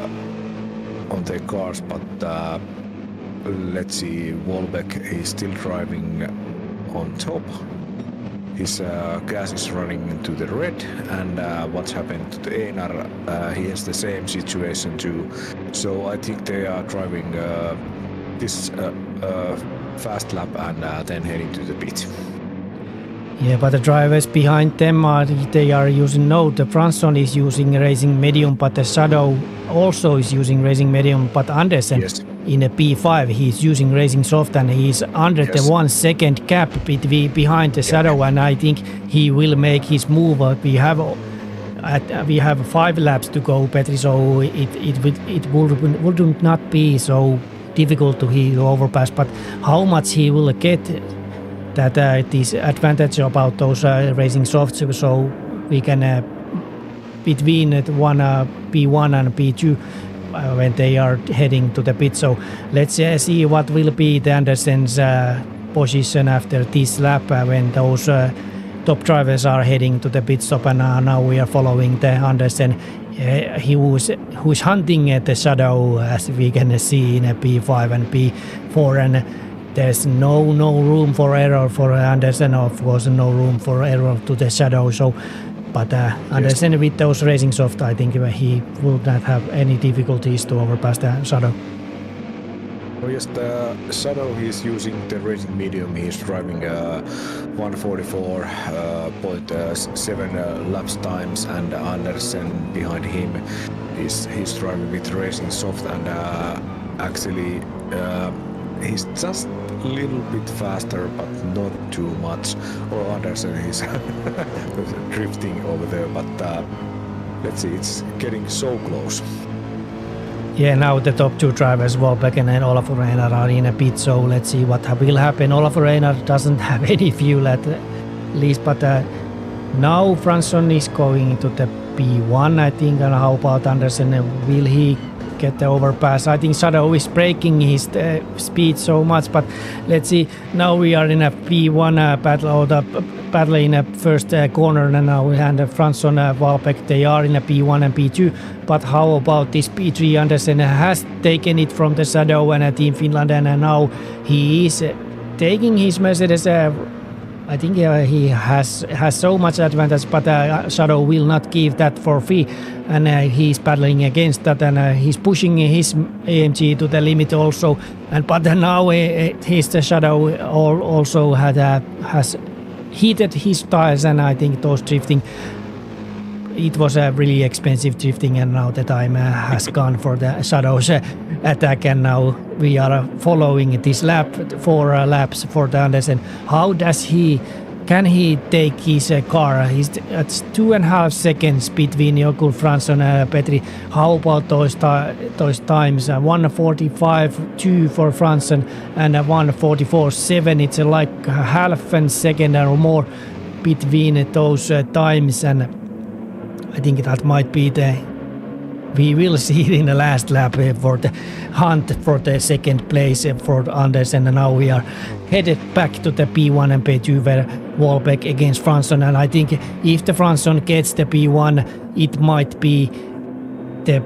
on their cars, but let's see, Wolbeck is still driving on top. His gas is running into the red, and what's happened to the Einar, he has the same situation too. So I think they are driving this fast lap and then heading to the pit. Yeah, but the drivers behind them they are using the Fransson is using racing medium, but the Shadow also is using racing medium, but Andersen in a P5 he's using racing soft, and he's under the 1 second gap behind the Shadow, and I think he will make his move. We have 5 laps to go, Petri, so it would not be so difficult to overpass, but how much he will get that this advantage about those racing softs, so we can between P1 and P2 when they are heading to the pit. So let's see what will be the Andersen's position after this lap when those top drivers are heading to the pit stop, and now we are following the Andersen. Who's hunting at the Shadow, as we can see in a P5 and P4, and there's no room for error for Andersen, of course, no room for error to the Shadow. So, but Andersen with those racing soft, I think he will not have any difficulties to overpass the Shadow. Oh yes, the Shadow, he's using the racing medium. He's driving 144.7 laps times, and Andersen behind him he's driving with racing soft, and actually he's just a little bit faster, but not too much. Or Andersen is drifting over there, but let's see, it's getting so close. Yeah, now the top 2 drivers, Wolbeck and Olafur Einar, are in a pit, so let's see what will happen. Olafur Einar doesn't have any fuel at least, but now Fransson is going to the P1, I think, and how about Andersen? Will he get the overpass? I think Shadow is breaking his speed so much, but let's see. Now we are in a P1 battle, or the battle in a first corner, and now and Fransson, Wolbeck, they are in a P1 and P2. But how about this P3? Andersen has taken it from the Shadow and Team Finland, and now he is taking his Mercedes. I think he has so much advantage, but Shadow will not give that for free, and he's battling against that, and he's pushing his AMG to the limit also. And but now his Shadow also has heated his tires, and I think those drifting, it was a really expensive drifting, and now the time has gone for the Shadow's attack, and now we are following this lap, 4 laps for the Andersen. How does can he take his car? It's 2.5 seconds between Jokul Fransson and Petri. How about those times? 1:45.2 for Fransson and 1:44.7. It's like half a second or more between those times, and I think that might be we will see it in the last lap for the hunt for the second place for Andersen, and now we are headed back to the P1 and P2 where Wolbeck against Fransson, and I think if the Fransson gets the P1, it might be the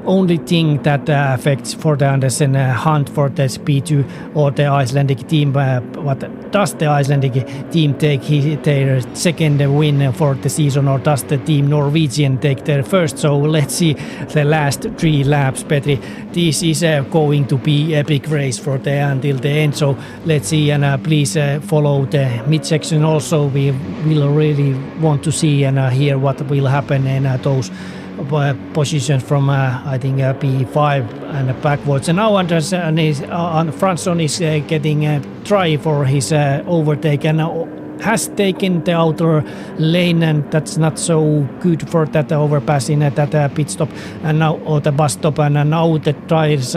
only thing that affects for the Andersen hunt for this P2 or the Icelandic team. What does the Icelandic team take their second win for the season, or does the team Norwegian take their first? So let's see the last 3 laps, Petri. This is going to be a big race for until the end. So let's see, and please follow the midsection also. We will really want to see and hear what will happen in those positions from I think P5 and backwards. And now Andersen Fransson is getting a try for his overtake, and has taken the outer lane, and that's not so good for that overpassing at that pit stop and now or the bus stop, and now the tires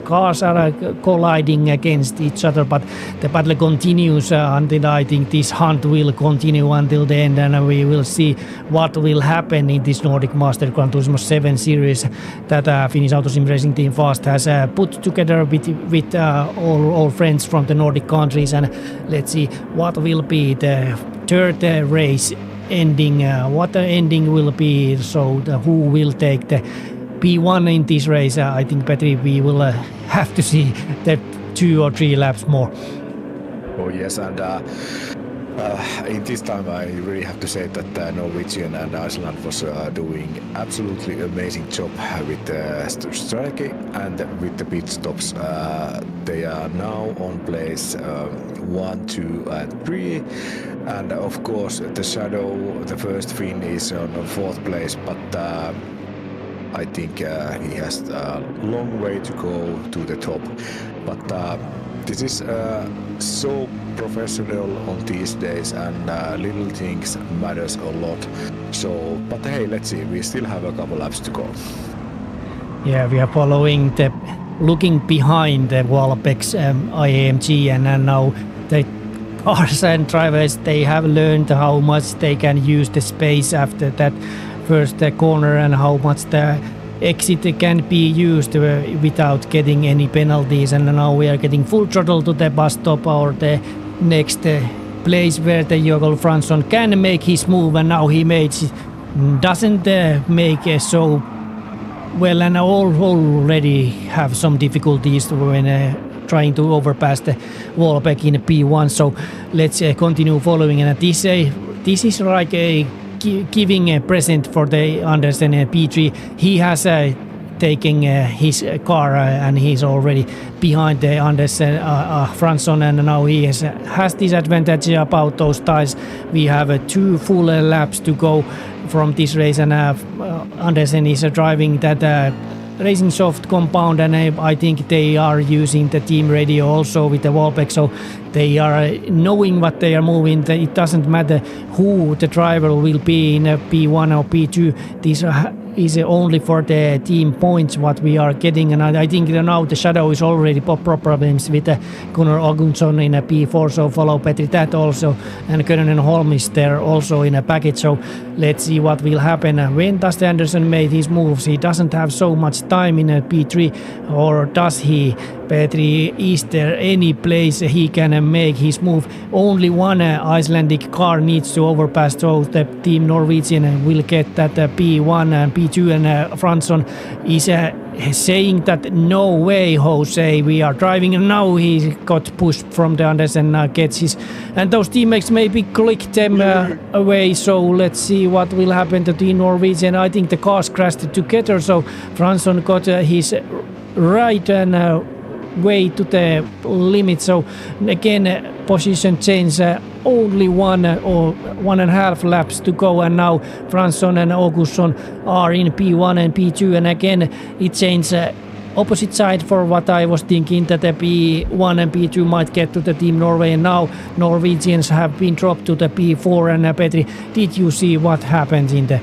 cars are colliding against each other, but the battle continues until I think this hunt will continue until the end, and we will see what will happen in this Nordic Master Gran Turismo 7 series that Finnish Auto Simracing Team F.A.S.T has put together with all friends from the Nordic countries, and let's see what will be the third race ending, what the ending will be, so who will take the P1 in this race. I think, Petri, we will have to see the 2 or 3 laps more. Oh yes, and in this time I really have to say that Norwegian and Iceland was doing absolutely amazing job with the strategy and with the pit stops. They are now on place 1, 2 and 3, and of course the Shadow, the first Finn, is on 4th place, but I think he has a long way to go to the top, but this is so professional on these days, and little things matters a lot. So, but hey, let's see, we still have a couple laps to go. Yeah, we are following looking behind the Wallbeck's IAMG, and now the cars and drivers, they have learned how much they can use the space after that first corner, and how much the exit can be used without getting any penalties, and now we are getting full throttle to the bus stop or the next place where the Jörg Fransson can make his move, and now he doesn't make so well, and already have some difficulties when trying to overpass the Wallbeck in P1. So let's continue following, and this is like a giving a present for the Andersen P3. He has taken his car and he's already behind the Andersen Fransson, and now he has this advantage about those tires. We have 2 full laps to go from this race, and Andersen is driving that Racing Soft compound, and I think they are using the team radio also with the Wallbeck, so they are knowing what they are moving. It doesn't matter who the driver will be in P1 or P2. This is only for the team points what we are getting, and I think now the Shadow is already problems with Gunnar Augustsson in a P4, so follow Petri that also, and Könen Holm is there also in a package. So let's see what will happen. When does Andersen made his moves? He doesn't have so much time in a P3, or does he? Petri, is there any place he can make his move? Only one Icelandic car needs to overpass, so the team Norwegian will get that P1 and P2, and Fransson is saying that no way, Jose, we are driving, and now he got pushed from the Andersen, gets his, and those teammates maybe click them away. So let's see what will happen to the Norwegian. I think the cars crashed together, so Fransson got his right and way to the limit. So again, position change, only 1 or 1.5 laps to go, and now Fransson and Augustsson are in P1 and P2, and again it changed opposite side for what I was thinking, that the P1 and P2 might get to the Team Norway, and now Norwegians have been dropped to the P4. And Petri, did you see what happened in the...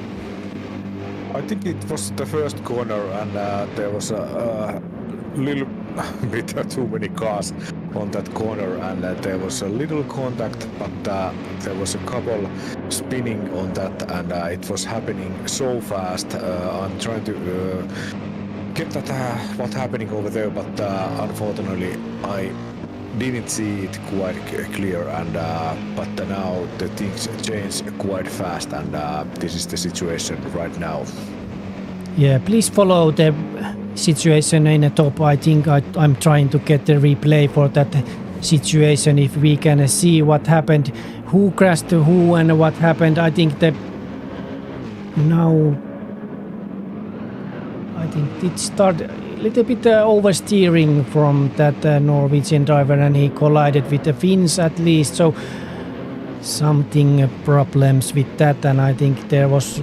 I think it was the first corner, and there was a little bit too many cars on that corner, and there was a little contact, but there was a couple spinning on that, and it was happening so fast. I'm trying to get that what's happening over there, but unfortunately I didn't see it quite clear, and but now the things change quite fast, and this is the situation right now. Yeah, please follow the situation in the top. I think I'm trying to get the replay for that situation, if we can see what happened, who crashed to who and what happened. I think that now I think it started a little bit oversteering from that Norwegian driver, and he collided with the Finns at least, so something problems with that, and I think there was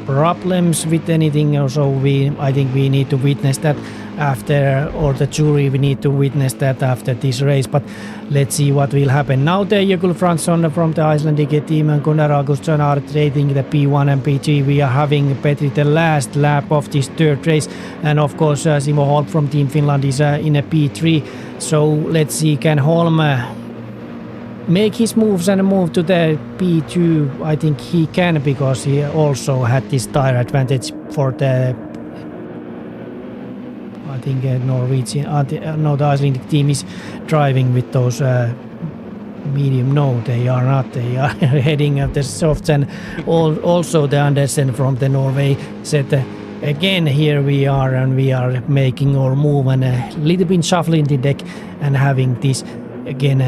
problems with anything, or so I think we need to witness that after, or the jury we need to witness that after this race. But let's see what will happen. Now the Jökull Fransson from the Icelandic team and Gunnar Augustsson are trading the P1 and P3. We are having Petri the last lap of this third race, and of course Simo Holm from Team Finland is in a P3. So let's see, can Holm make his moves and move to the P2? I think he can, because he also had this tire advantage for the, I think Norwegian, no, the Icelandic team is driving with those medium. No, they are not. They are heading at the softs, and also the Andersen from the Norway said, again, here we are, and we are making our move and a little bit shuffling the deck and having this again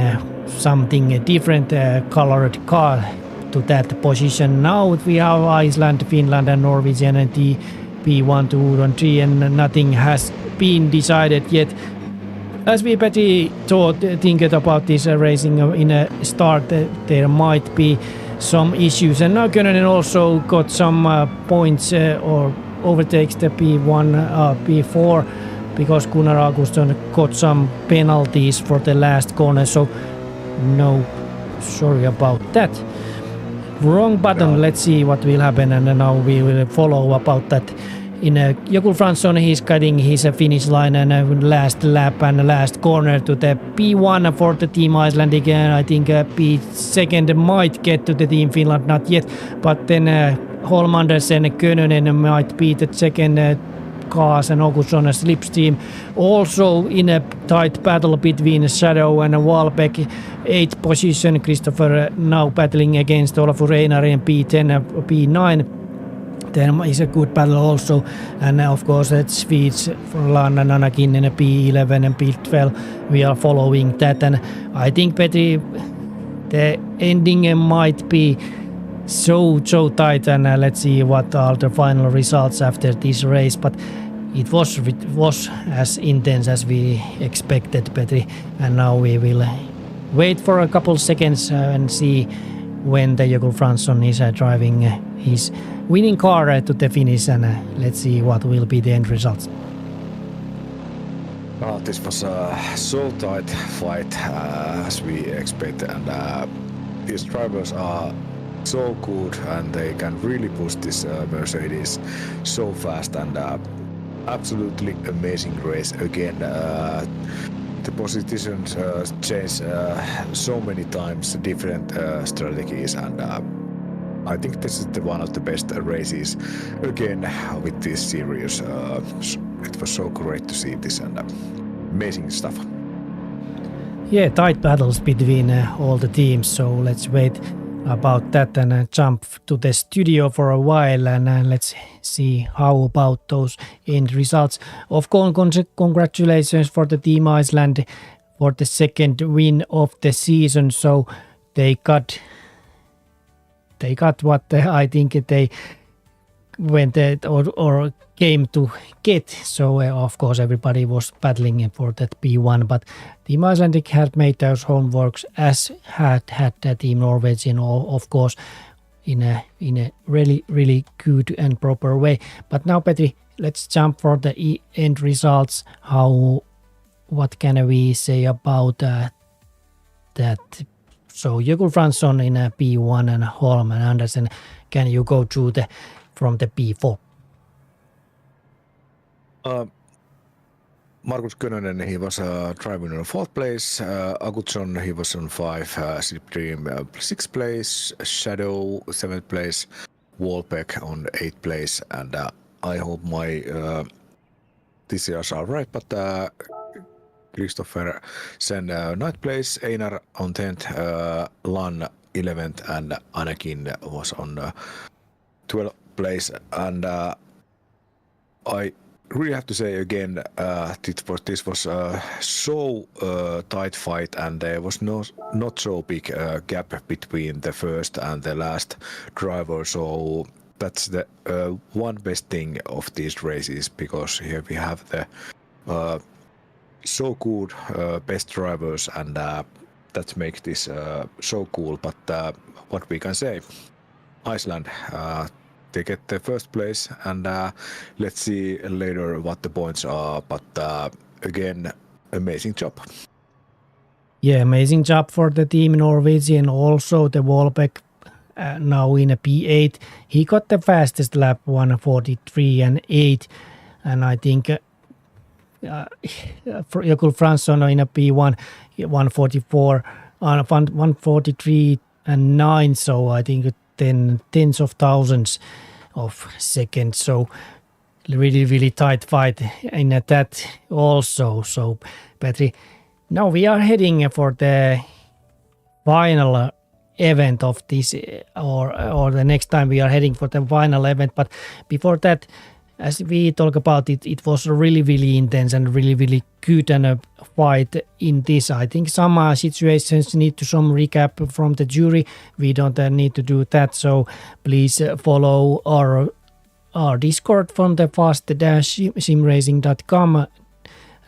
something different colored car to that position. Now we have Iceland, Finland and Norwegian and the P1, 2 and 3, and nothing has been decided yet. As we Petri thinking about this racing in a start, there might be some issues, and now Könönen also got some points or overtakes the P1, P4, because Gunnar Augustsson got some penalties for the last corner, so no, sorry about that. Wrong button. Let's see what will happen, and now we will follow about that. In Jökull Fransson, he's cutting his finish line and last lap and last corner to the P1 for the Team Icelandic, and I think P2 might get to the Team Finland, not yet, but then Holm, Andersen, Könönen might be the second cars, and Augustsson slipstream. Also in a tight battle between Shadow and Wahlbeck, 8th position. Christopher now battling against Olafur Einari in P10, P9. There is a good battle also, and of course it's Swedes from Lan and Anakin in a P11 and P12. We are following that, and I think Petri, the ending might be so tight, and let's see what are the final results after this race. But it was as intense as we expected, Petri, and now we will wait for a couple seconds and see when the Jökull Fransson is driving his winning car to the finish, and let's see what will be the end results. This was a so tight fight as we expected, and these drivers are so good, and they can really push this Mercedes so fast, and absolutely amazing race again. The positions change so many times, different strategies, and I think this is one of the best races again with this series. It was so great to see this, and amazing stuff. Yeah, tight battles between all the teams, so let's wait about that and jump to the studio for a while, and let's see how about those end results. Of course, congratulations for the Team Iceland for the second win of the season. So they got what I think they went or came to get. So of course everybody was battling for that P1, but Team Icelandic had made those homeworks, as had the Team Norwegian, of course, in a really good and proper way. But now, Petri, let's jump for the end results. What can we say about that? So Jökull Fransson in a P1 and Holm and Andersen. Can you go through from the P4? Markus Könönen, he was driving in 4th place. Augustsson, he was on 5. Slipstream 6th place. Shadow 7th place. Wahlbeck on 8th place. And I hope my these years are right, but Christopher Sen 9th place. Einar on 10th. Lan 11th, and Anakin was on 12th place. And I really have to say again, this was so tight fight, and there was not so big gap between the first and the last driver. So that's the one best thing of these races, because here we have the so good best drivers, and that makes this so cool. But what we can say, Iceland they get the first place, and let's see later what the points are. But again, amazing job. Yeah, amazing job for the team Norwegian. Also, the Wolbeck now in a P8. He got the fastest lap, 1:43 and 8. And I think Jökull Fransson in a P1, 1:44, 1:43 and 9. So I think tens of thousands of seconds. So really, really tight fight in that also. So, Petri, now we are heading for the final event of this, or the next time we are heading for the final event. But before that, as we talk about it, it was really, really intense and really, really good and a fight in this. I think some situations need to some recap from the jury. We don't need to do that. So please follow our Discord from the F.A.S.T-simracing.com,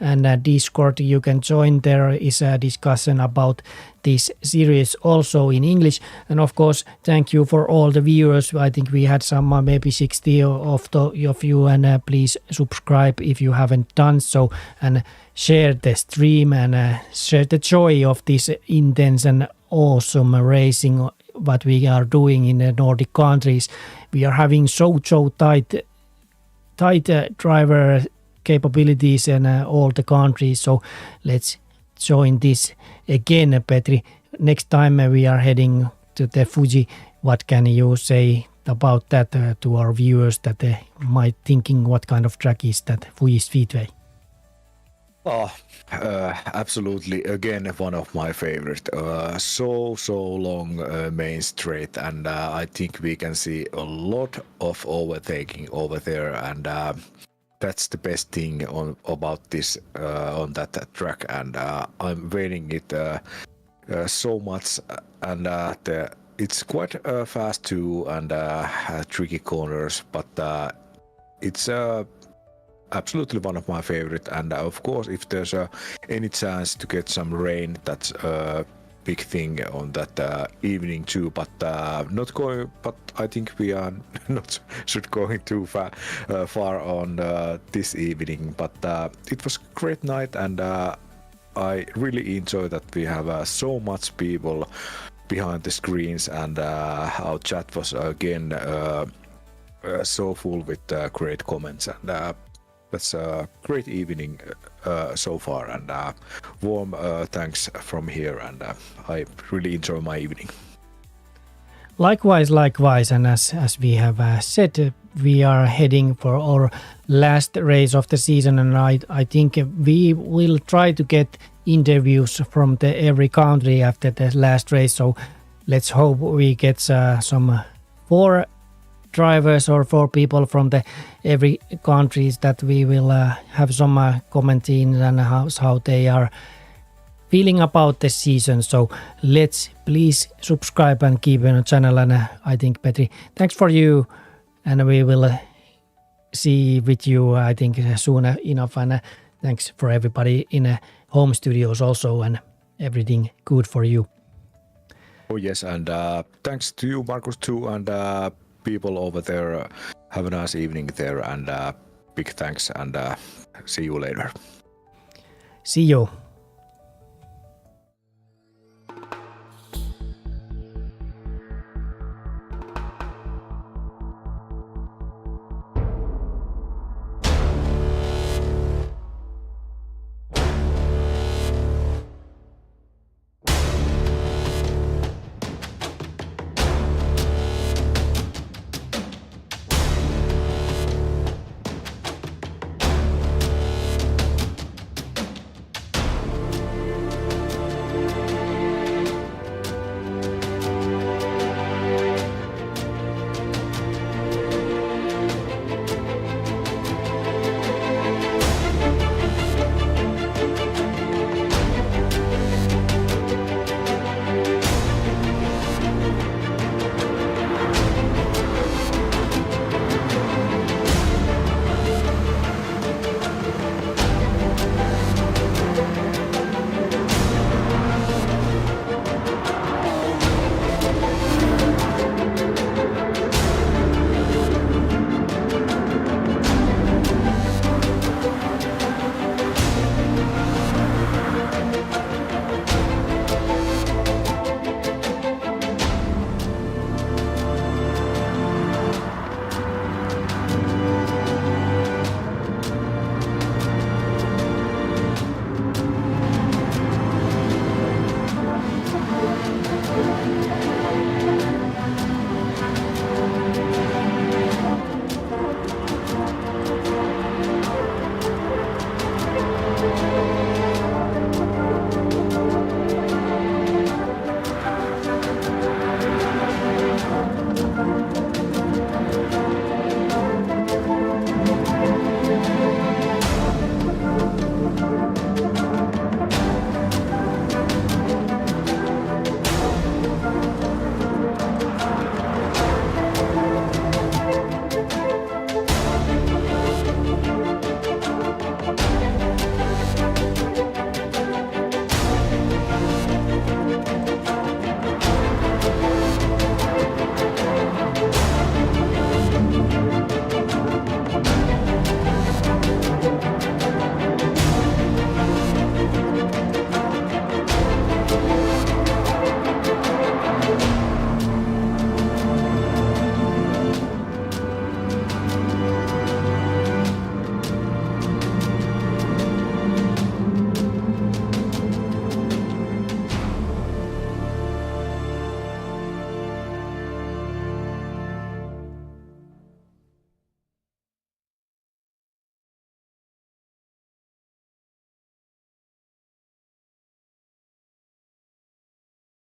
and Discord you can join. There is a discussion about this series also in English. And of course, thank you for all the viewers. I think we had some maybe 60 of you, and please subscribe if you haven't done so, and share the stream and share the joy of this intense and awesome racing what we are doing in the Nordic countries. We are having so tight driver capabilities in all the countries. So let's join this again, Petri. Next time we are heading to the Fuji. What can you say about that to our viewers that might thinking what kind of track is that Fuji Speedway? Oh, absolutely. Again, one of my favorite. So long main straight, and I think we can see a lot of overtaking over there, and that's the best thing about this on that track. And I'm waiting it so much, and it's quite fast too, and tricky corners, but it's absolutely one of my favorite. And of course, if there's any chance to get some rain, that's a big thing on that evening too. But not going. But I think we are not should going too far on this evening. But it was a great night, and I really enjoy that we have so much people behind the screens, and our chat was again so full with great comments, and that's a great evening so far, and warm thanks from here, and I really enjoy my evening. Likewise, and as we have said, we are heading for our last race of the season, and I think we will try to get interviews from every country after the last race. So let's hope we get some 4 drivers or 4 people from every countries that we will have some commenting and how they are feeling about the season. So let's please subscribe and keep on the channel. And I think, Petri, thanks for you, and we will see with you I think soon enough. And thanks for everybody in home studios also, and everything good for you. Oh yes, and thanks to you, Markus, too, and people over there. Have a nice evening there, and big thanks, and see you later. See you.